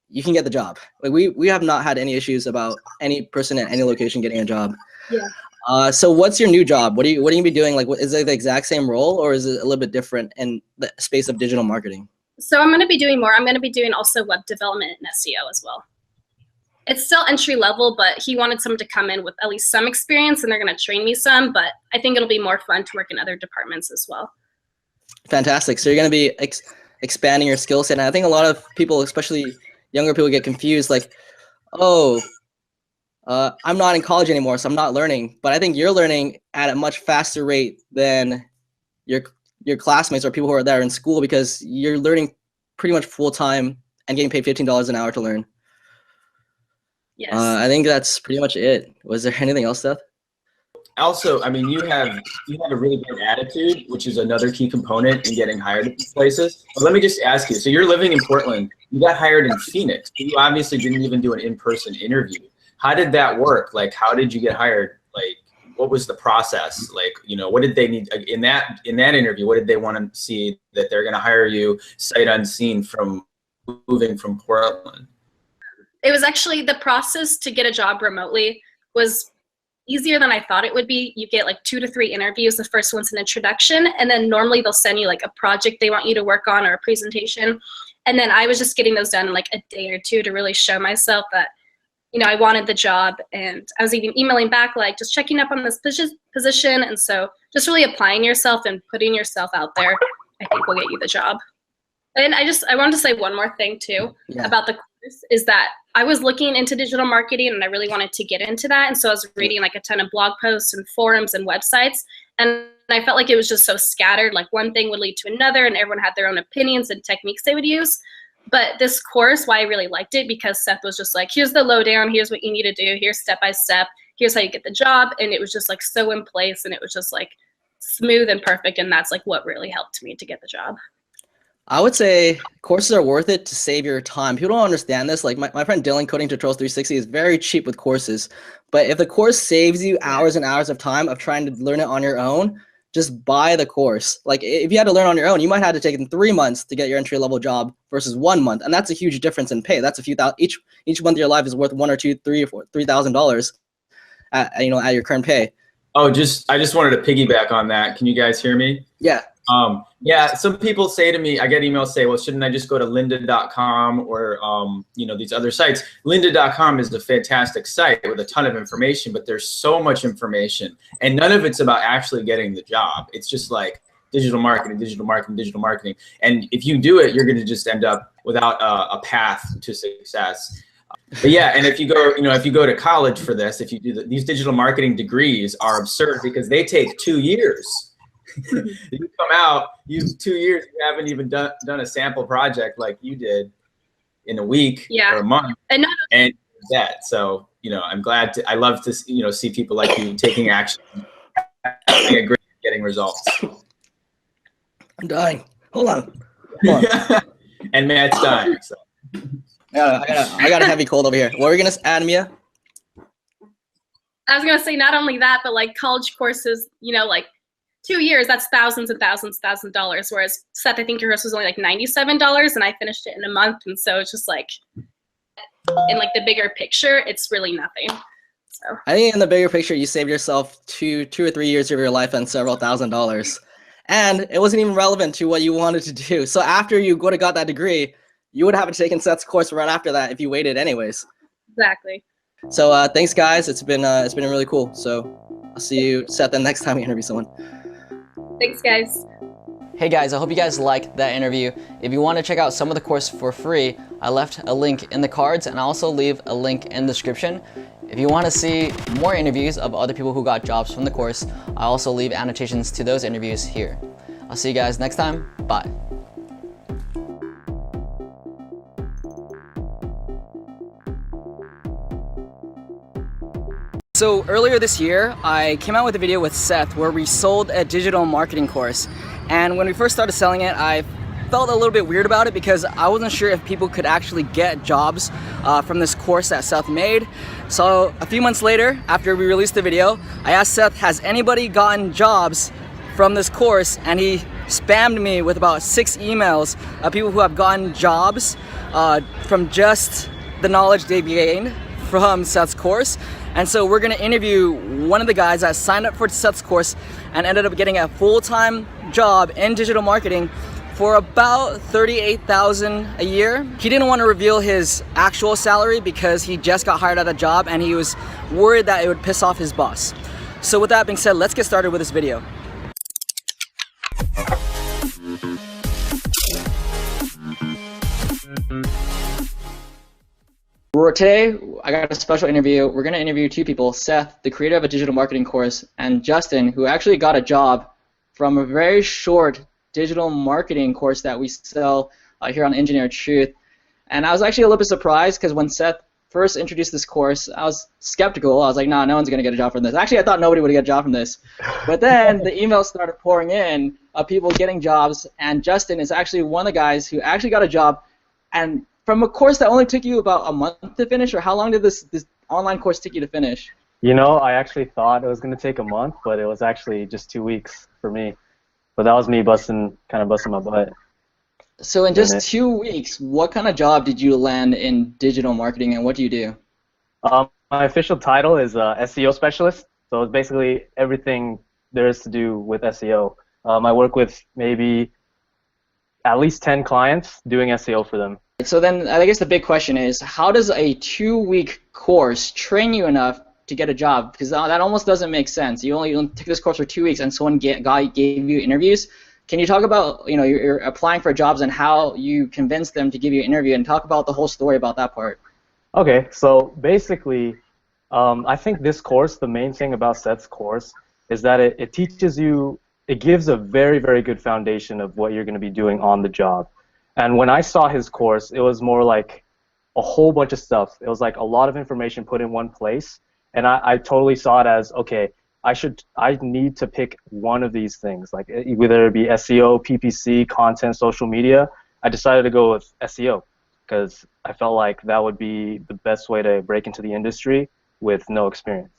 you can get the job. Like we have not had any issues about any person in any location getting a job. Yeah. So what's your new job? What are you gonna be doing? Like, is it the exact same role or is it a little bit different in the space of digital marketing? So I'm gonna be doing more. I'm gonna be doing also web development and SEO as well. It's still entry level, but he wanted someone to come in with at least some experience and they're going to train me some, but I think it'll be more fun to work in other departments as well. Fantastic. So you're going to be expanding your skill set. And I think a lot of people, especially younger people, get confused like, oh, I'm not in college anymore, so I'm not learning. But I think you're learning at a much faster rate than your classmates or people who are there in school because you're learning pretty much full time and getting paid $15 an hour to learn. Yes. I think that's pretty much it. Was there anything else, Seth? Also, I mean, you have a really good attitude, which is another key component in getting hired at these places. But let me just ask you, so you're living in Portland, you got hired in Phoenix. You obviously didn't even do an in-person interview. How did that work? Like, how did you get hired? Like, what was the process? Like, what did they need in that interview? What did they want to see that they're going to hire you sight unseen from moving from Portland? It was actually the process to get a job remotely was easier than I thought it would be. You get like 2 to 3 interviews. The first one's an introduction, and then normally they'll send you like a project they want you to work on or a presentation. And then I was just getting those done in like a day or two to really show myself that, you know, I wanted the job. And I was even emailing back, like, just checking up on this position. And so just really applying yourself and putting yourself out there, I think will get you the job. And I wanted to say one more thing too about the course, is that I was looking into digital marketing and I really wanted to get into that. And so I was reading like a ton of blog posts and forums and websites. And I felt like it was just so scattered. Like one thing would lead to another and everyone had their own opinions and techniques they would use. But this course, why I really liked it, because Seth was just like, here's the lowdown, here's what you need to do, here's step by step, here's how you get the job. And it was just like so in place, and it was just like smooth and perfect. And that's like what really helped me to get the job. I would say courses are worth it to save your time. People don't understand this. Like my friend Dylan, Coding Tutorials 360, is very cheap with courses. But if the course saves you hours and hours of time of trying to learn it on your own, just buy the course. Like if you had to learn on your own, you might have to take it in 3 months to get your entry-level job versus 1 month. And that's a huge difference in pay. That's a few thousand, each month of your life is worth $1,000 or $2,000, $3,000 at your current pay. Oh, I just wanted to piggyback on that. Can you guys hear me? Yeah. Yeah, some people say to me, I get emails say, well, shouldn't I just go to lynda.com or, these other sites? Lynda.com is a fantastic site with a ton of information, but there's so much information and none of it's about actually getting the job. It's just like digital marketing, digital marketing, digital marketing. And if you do it, you're going to just end up without a path to success. But yeah, and if you go to college for this, if you do these digital marketing degrees are absurd because they take 2 years. You come out, 2 years, you haven't even done a sample project like you did in a week or a month, and that. So I love to see people like you taking action, having a great getting results. I'm dying. Hold on. And Matt's dying. So. Yeah, I got a heavy cold over here. What were we gonna add, Mia? I was gonna say not only that, but like college courses, like 2 years, that's thousands and thousands of dollars. Whereas Seth, I think your course was only like $97 and I finished it in a month. And so it's just like, in like the bigger picture, it's really nothing. So I think in the bigger picture, you saved yourself two or 3 years of your life and several $1,000s. And it wasn't even relevant to what you wanted to do. So after you would have got that degree, you would have taken Seth's course right after that if you waited anyways. Exactly. So thanks guys. It's been really cool. So I'll see you, Seth, the next time we interview someone. Thanks, guys. Hey guys, I hope you guys liked that interview. If you want to check out some of the course for free, I left a link in the cards and I also leave a link in the description. If you want to see more interviews of other people who got jobs from the course, I also leave annotations to those interviews here. I'll see you guys next time. Bye. So earlier this year, I came out with a video with Seth where we sold a digital marketing course. And when we first started selling it, I felt a little bit weird about it because I wasn't sure if people could actually get jobs from this course that Seth made. So a few months later, after we released the video, I asked Seth, has anybody gotten jobs from this course? And he spammed me with about 6 emails of people who have gotten jobs from just the knowledge they gained from Seth's course. And so we're gonna interview one of the guys that signed up for Seth's course and ended up getting a full-time job in digital marketing for about $38,000 a year. He didn't want to reveal his actual salary because he just got hired at a job and he was worried that it would piss off his boss. So with that being said, let's get started with this video. Today, I got a special interview. We're going to interview 2 people, Seth, the creator of a digital marketing course, and Justin, who actually got a job from a very short digital marketing course that we sell here on Engineered Truth. And I was actually a little bit surprised because when Seth first introduced this course, I was skeptical. I was like, nah, no one's going to get a job from this. Actually, I thought nobody would get a job from this. But then the emails started pouring in of people getting jobs, and Justin is actually one of the guys who actually got a job. And from a course that only took you about a month to finish, or how long did this online course take you to finish? I actually thought it was going to take a month, but it was actually just 2 weeks for me. But that was me busting my butt. So in just 2 weeks, what kind of job did you land in digital marketing, and what do you do? My official title is SEO specialist. So it's basically everything there is to do with SEO. I work with maybe at least 10 clients doing SEO for them. So then I guess the big question is, how does a 2-week course train you enough to get a job? Because that almost doesn't make sense. You only took this course for 2 weeks and someone gave you interviews. Can you talk about, you're applying for jobs and how you convinced them to give you an interview, and talk about the whole story about that part? Okay, so basically, I think this course, the main thing about SETH'S course is that it teaches you, it gives a very, very good foundation of what you're going to be doing on the job. And when I saw his course, it was more like a whole bunch of stuff. It was like a lot of information put in one place, and I totally saw it as, okay, I need to pick one of these things, like whether it be SEO, PPC, content, social media. I decided to go with SEO because I felt like that would be the best way to break into the industry with no experience.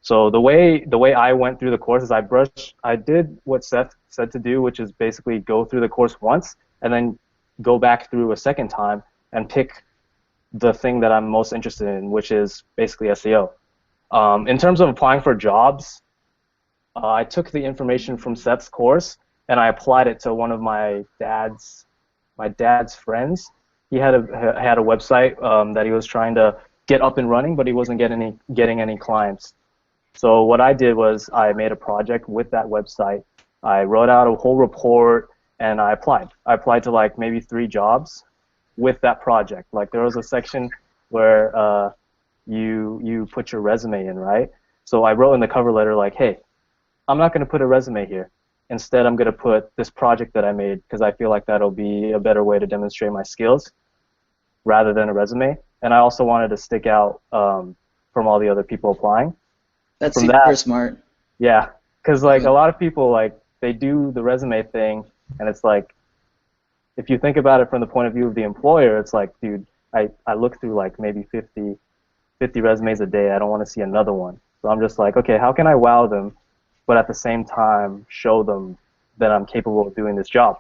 So the way I went through the course is I did what Seth said to do, which is basically go through the course once and then go back through a second time and pick the thing that I'm most interested in, which is basically SEO. In terms of applying for jobs, I took the information from Seth's course and I applied it to one of my dad's friends. He had a website that he was trying to get up and running, but he wasn't getting any clients. So what I did was I made a project with that website. I wrote out a whole report and I applied. I applied to like maybe 3 jobs with that project. Like there was a section where you put your resume in, right? So I wrote in the cover letter like, hey, I'm not going to put a resume here. Instead, I'm going to put this project that I made because I feel like that'll be a better way to demonstrate my skills rather than a resume. And I also wanted to stick out from all the other people applying. That's super smart. Yeah, because like a lot of people, like they do the resume thing, and it's like, if you think about it from the point of view of the employer, it's like, dude, I look through like maybe 50 resumes a day. I don't want to see another one. So I'm just like, okay, how can I wow them, but at the same time show them that I'm capable of doing this job?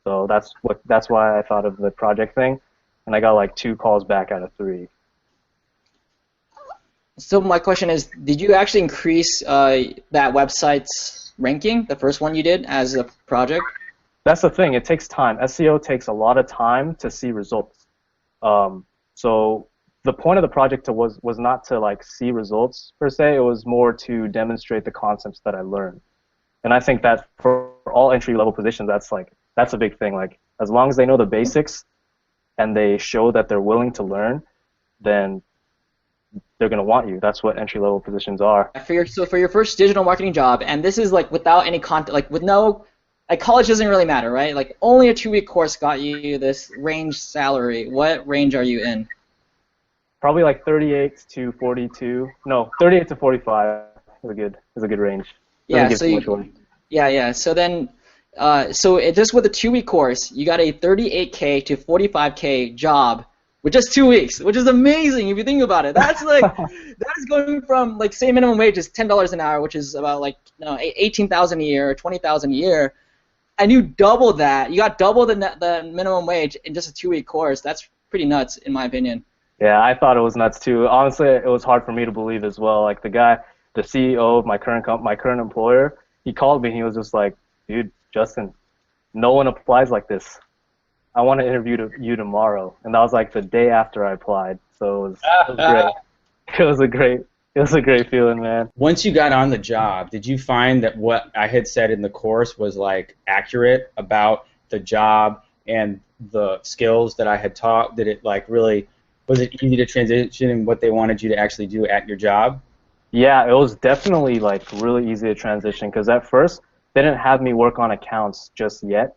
So that's why I thought of the project thing, and I got like 2 calls back out of 3. So my question is, did you actually increase that website's ranking, the first one you did, as a project? That's the thing. It takes time. SEO takes a lot of time to see results. So the point of the project was not to like see results per se. It was more to demonstrate the concepts that I learned. And I think that for all entry-level positions, that's a big thing. Like as long as they know the basics and they show that they're willing to learn, then they're going to want you. That's what entry-level positions are. So for your first digital marketing job, and this is like without any content, like with no, like college doesn't really matter, right? Like only a 2-week course got you this range salary. What range are you in? Probably like 38 to 42. No, 38 to 45 is a good range. Yeah. So then, just with a 2-week course, you got a 38K to 45K job with just 2 weeks, which is amazing if you think about it. That's like that is going from like say minimum wage is $10 an hour, which is about like $18,000 a year or $20,000 a year, and you double that. You got double the minimum wage in just a 2-week course. That's pretty nuts, in my opinion. Yeah, I thought it was nuts too. Honestly, it was hard for me to believe as well. Like the CEO of my current employer, he called me and he was just like, dude, Justin, no one applies like this. I want to interview you tomorrow. And that was like the day after I applied. So it was great. It was a great feeling, man. Once you got on the job, did you find that what I had said in the course was like accurate about the job and the skills that I had taught? Did it like really, was it easy to transition in what they wanted you to actually do at your job? Yeah, it was definitely like really easy to transition because at first they didn't have me work on accounts just yet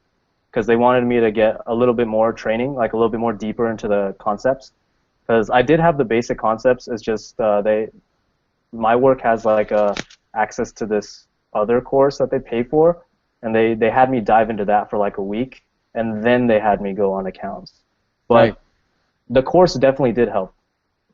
because they wanted me to get a little bit more training, like a little bit more deeper into the concepts. Because I did have the basic concepts, it's just my work has like access to this other course that they pay for, and they had me dive into that for like a week, and then they had me go on accounts. But right. The course definitely did help.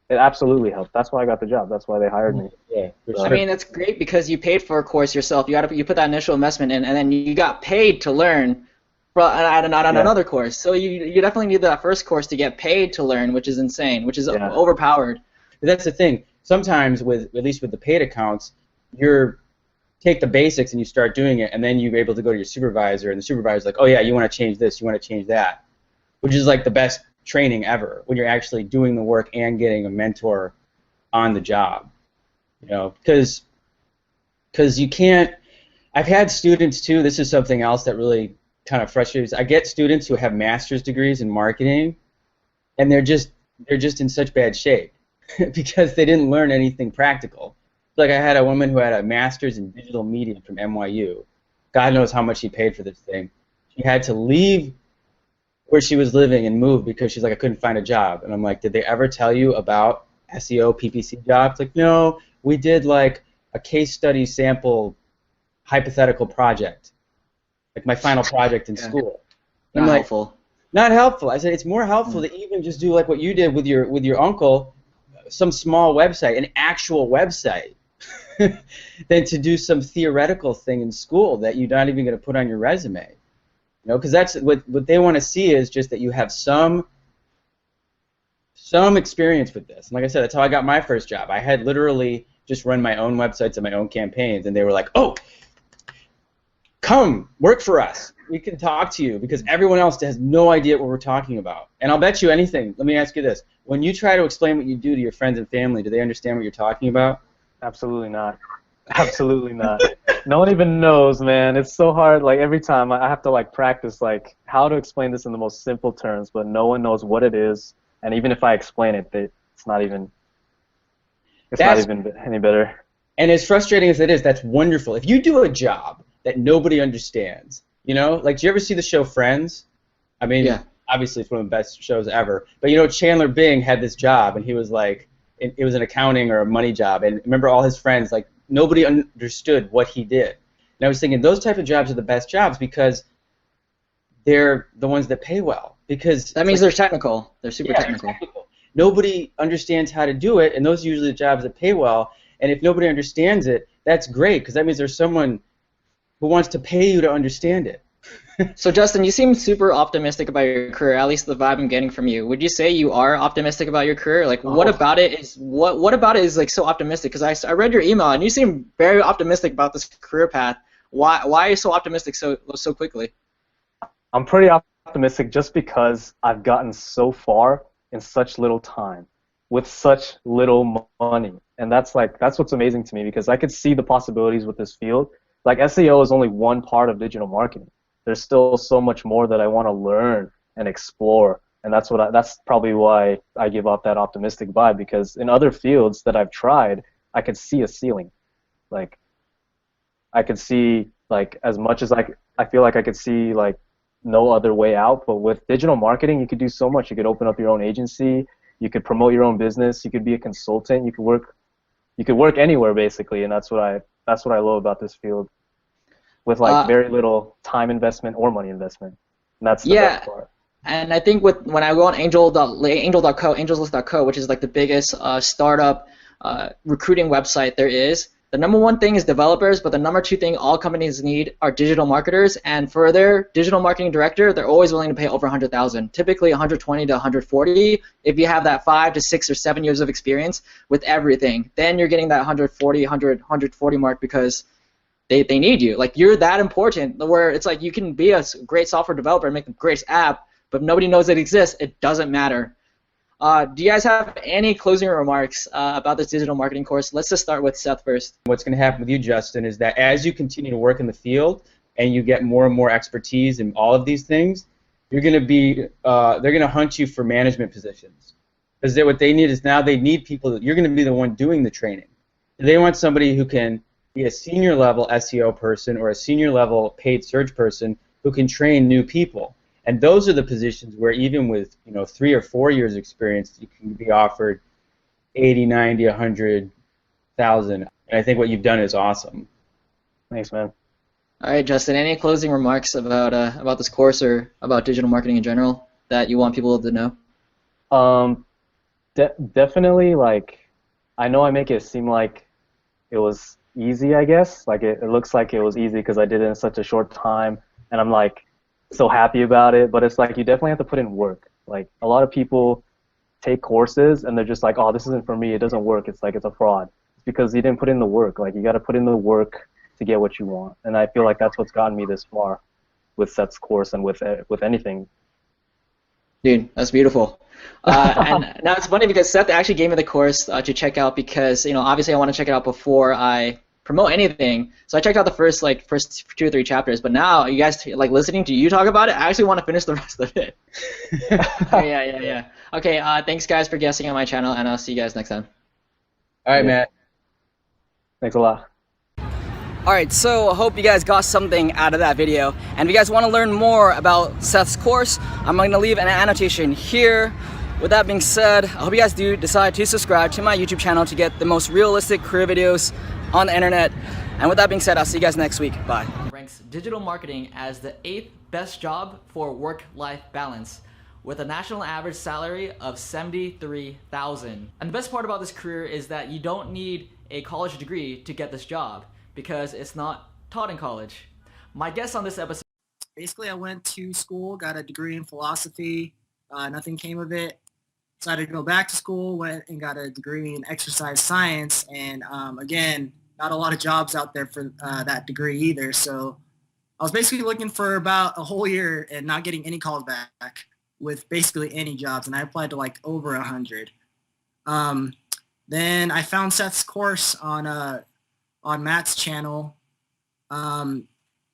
It absolutely helped. That's why I got the job. That's why they hired me. Yeah, I mean, that's great because you paid for a course yourself. You put that initial investment in, and then you got paid to learn on another course. So you definitely need that first course to get paid to learn, which is insane, which is overpowered. But that's the thing. Sometimes, at least with the paid accounts, you're take the basics and you start doing it, and then you're able to go to your supervisor, and the supervisor's like, oh yeah, you want to change this, you want to change that, which is like the best training ever, when you're actually doing the work and getting a mentor on the job. You know, because you can't. I've had students too. This is something else that really kind of frustrates. I get students who have master's degrees in marketing, and they're just in such bad shape because they didn't learn anything practical. Like I had a woman who had a master's in digital media from NYU. God knows how much she paid for this thing. She had to leave where she was living and move because she's like, I couldn't find a job. And I'm like, did they ever tell you about SEO, PPC jobs? Like, no, we did like a case study sample hypothetical project, like my final project in school. Not helpful. Not helpful. I said it's more helpful to even just do like what you did with your uncle, some small website, an actual website, than to do some theoretical thing in school that you're not even going to put on your resume. You know, because that's what they want to see is just that you have some experience with this. And like I said, that's how I got my first job. I had literally just run my own websites and my own campaigns, and they were like, oh, come work for us. We can talk to you, because everyone else has no idea what we're talking about. And I'll bet you anything. Let me ask you this. When you try to explain what you do to your friends and family, do they understand what you're talking about? Absolutely not. Absolutely not. No one even knows, man. It's so hard. Like every time I have to like practice like how to explain this in the most simple terms, but no one knows what it is. And even if I explain it, it's not even any better. And as frustrating as it is, that's wonderful. If you do a job that nobody understands, you know, like, do you ever see the show Friends? I mean, yeah. Obviously it's one of the best shows ever. But, you know, Chandler Bing had this job, and he was like, it was an accounting or a money job. And remember, all his friends, like, nobody understood what he did. And I was thinking, those type of jobs are the best jobs because they're the ones that pay well. Because that means they're technical. They're super technical. Nobody understands how to do it, and those are usually the jobs that pay well. And if nobody understands it, that's great, because that means there's someone who wants to pay you to understand it. So Justin, you seem super optimistic about your career, at least the vibe I'm getting from you. Would you say you are optimistic about your career? Like, what about it is what about it is like so optimistic? Because I read your email and you seem very optimistic about this career path. Why are you so optimistic so quickly? I'm pretty optimistic just because I've gotten so far in such little time with such little money, and that's what's amazing to me, because I could see the possibilities with this field. Like, SEO is only one part of digital marketing. There's still so much more that I want to learn and explore, and that's probably why I give off that optimistic vibe, because in other fields that I've tried, I could see a ceiling. Like, I could see, like, as much as I feel like I could see, like, no other way out. But with digital marketing, you could do so much. You could open up your own agency, you could promote your own business, you could be a consultant, you could work anywhere basically, and that's what I love about this field, with like very little time investment or money investment. And that's the best part. And I think when I go on angellist.co, which is like the biggest startup recruiting website there is, the number one thing is developers, but the number two thing all companies need are digital marketers. And for their digital marketing director, they're always willing to pay over $100,000, typically 120 to 140 if you have that 5 to 6 or 7 years of experience with everything. Then you're getting that 140 mark because they need you. Like, you're that important, where it's like you can be a great software developer and make the greatest app, but if nobody knows it exists, it doesn't matter. Do you guys have any closing remarks about this digital marketing course? Let's just start with Seth first. What's going to happen with you, Justin, is that as you continue to work in the field and you get more and more expertise in all of these things, you're going to be they're going to hunt you for management positions, because what they need is now they need people. You're going to be the one doing the training. They want somebody who can be a senior level SEO person or a senior level paid search person who can train new people. And those are the positions where even with 3 or 4 years experience, you can be offered 80, 90, 100,000. And I think what you've done is awesome. Thanks, man. All right, Justin. Any closing remarks about this course or about digital marketing in general that you want people to know? Definitely. Like, I know I make it seem like it was easy. I guess like it looks like it was easy because I did it in such a short time, and I'm like so happy about it, but it's like you definitely have to put in work. Like, a lot of people take courses and they're just like, oh, this isn't for me, it doesn't work, it's like it's a fraud. because you didn't put in the work. Like, you got to put in the work to get what you want. And I feel like that's what's gotten me this far with Seth's course and with anything. Dude, that's beautiful. And now it's funny because Seth actually gave me the course to check out because, you know, obviously I want to check it out before I promote anything. So I checked out the first 2 or 3 chapters, but now you guys like listening to you talk about it, I actually want to finish the rest of it. Yeah. Okay, thanks guys for guessing on my channel, and I'll see you guys next time. All right, Matt. Thanks a lot. Alright, so I hope you guys got something out of that video. And if you guys want to learn more about Seth's course, I'm going to leave an annotation here. With that being said, I hope you guys do decide to subscribe to my YouTube channel to get the most realistic career videos on the internet. And with that being said, I'll see you guys next week. Bye. Ranks digital marketing as the 8th best job for work-life balance, with a national average salary of $73,000. And the best part about this career is that you don't need a college degree to get this job, because it's not taught in college. My guest on this episode... Basically, I went to school, got a degree in philosophy, nothing came of it. Decided to go back to school, went and got a degree in exercise science, and again, not a lot of jobs out there for that degree either, so I was basically looking for about a whole year and not getting any calls back with basically any jobs, and I applied to like over 100. Then I found Seth's course on Matt's channel.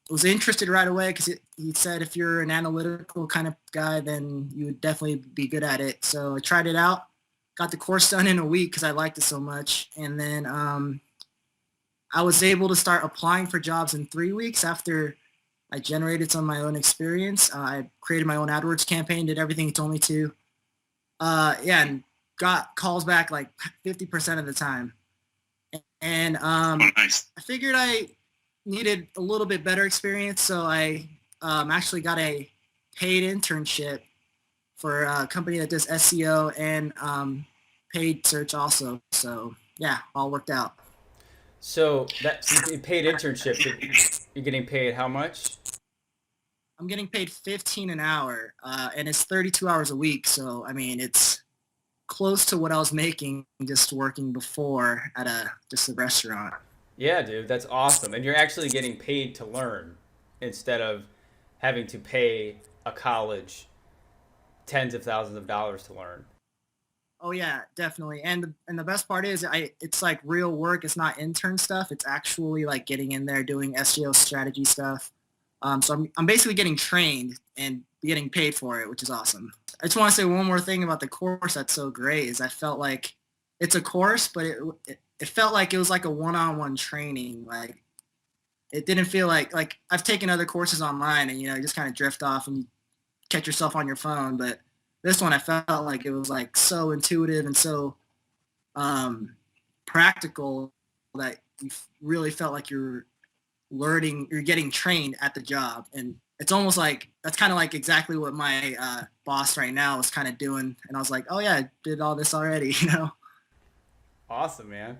Was interested right away because he said if you're an analytical kind of guy, then you would definitely be good at it. So I tried it out, got the course done in a week because I liked it so much. And then I was able to start applying for jobs in 3 weeks after I generated some of my own experience. I created my own AdWords campaign, did everything he told me to. And got calls back like 50% of the time. And nice. I figured I needed a little bit better experience, so I actually got a paid internship for a company that does SEO and paid search also. So yeah, all worked out. So that's a paid internship. You're getting paid how much? I'm getting paid $15 an hour, and it's 32 hours a week. So I mean, it's close to what I was making just working before at just a restaurant. Yeah, dude, that's awesome. And you're actually getting paid to learn instead of having to pay a college tens of thousands of dollars to learn. Oh yeah, definitely. And the best part is it's like real work. It's not intern stuff. It's actually like getting in there doing SEO strategy stuff. So I'm basically getting trained and getting paid for it, which is awesome. I just want to say one more thing about the course that's so great is I felt like it's a course, but it felt like it was like a one-on-one training. Like it didn't feel like I've taken other courses online and, you know, you just kind of drift off and you catch yourself on your phone. But this one, I felt like it was like so intuitive and so practical that you really felt like you're learning, you're getting trained at the job. And it's almost like that's kind of like exactly what my boss right now is kind of doing. And I was like, oh yeah, I did all this already, you know? Awesome, man.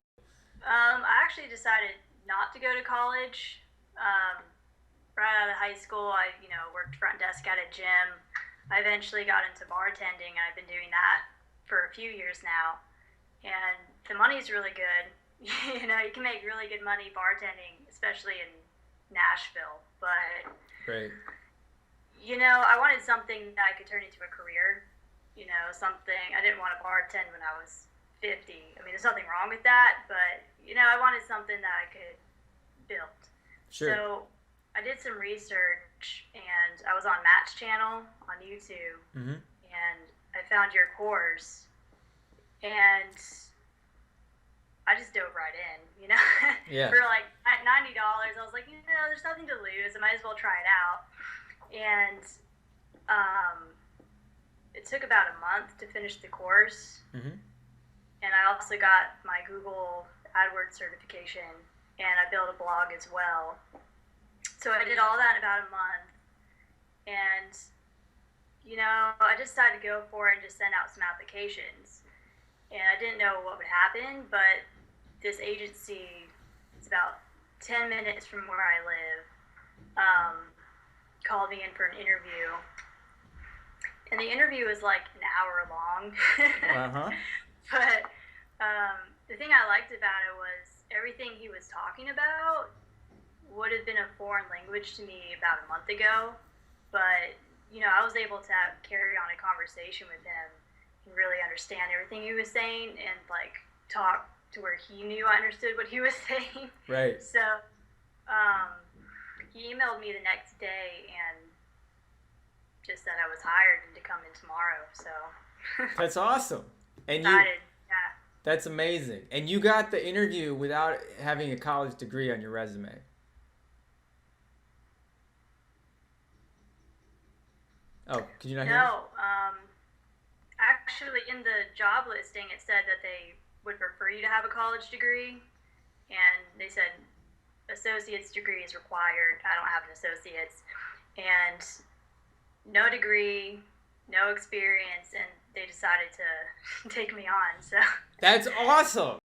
I actually decided not to go to college. Right out of high school, I worked front desk at a gym. I eventually got into bartending, and I've been doing that for a few years now. And the money's really good. You can make really good money bartending, especially in Nashville. But great. I wanted something that I could turn into a career. Something I didn't want to bartend when I was 50. I mean, there's nothing wrong with that, but I wanted something that I could build. Sure. So I did some research, and I was on Matt's channel on YouTube, and I found your course, and I just dove right in. Yeah. For like $90, I was like, there's nothing to lose. I might as well try it out. And it took about a month to finish the course. And I also got my Google AdWords certification, and I built a blog as well. So I did all that in about a month. And, I just decided to go for it and just send out some applications. And I didn't know what would happen, but this agency, it's about 10 minutes from where I live, called me in for an interview. And the interview was like an hour long. But the thing I liked about it was everything he was talking about would have been a foreign language to me about a month ago, but you know, I was able to carry on a conversation with him and really understand everything he was saying and like talk to where he knew I understood what he was saying. Right. So he emailed me the next day and just said I was hired and to come in tomorrow. So That's awesome. And you, excited. Yeah. that's amazing. And you got the interview without having a college degree on your resume. Oh, could you not hear me? No, actually in the job listing it said that they would prefer you to have a college degree, and they said associate's degree is required. I don't have an associate's, and no degree, no experience, and they decided to take me on. So That's awesome.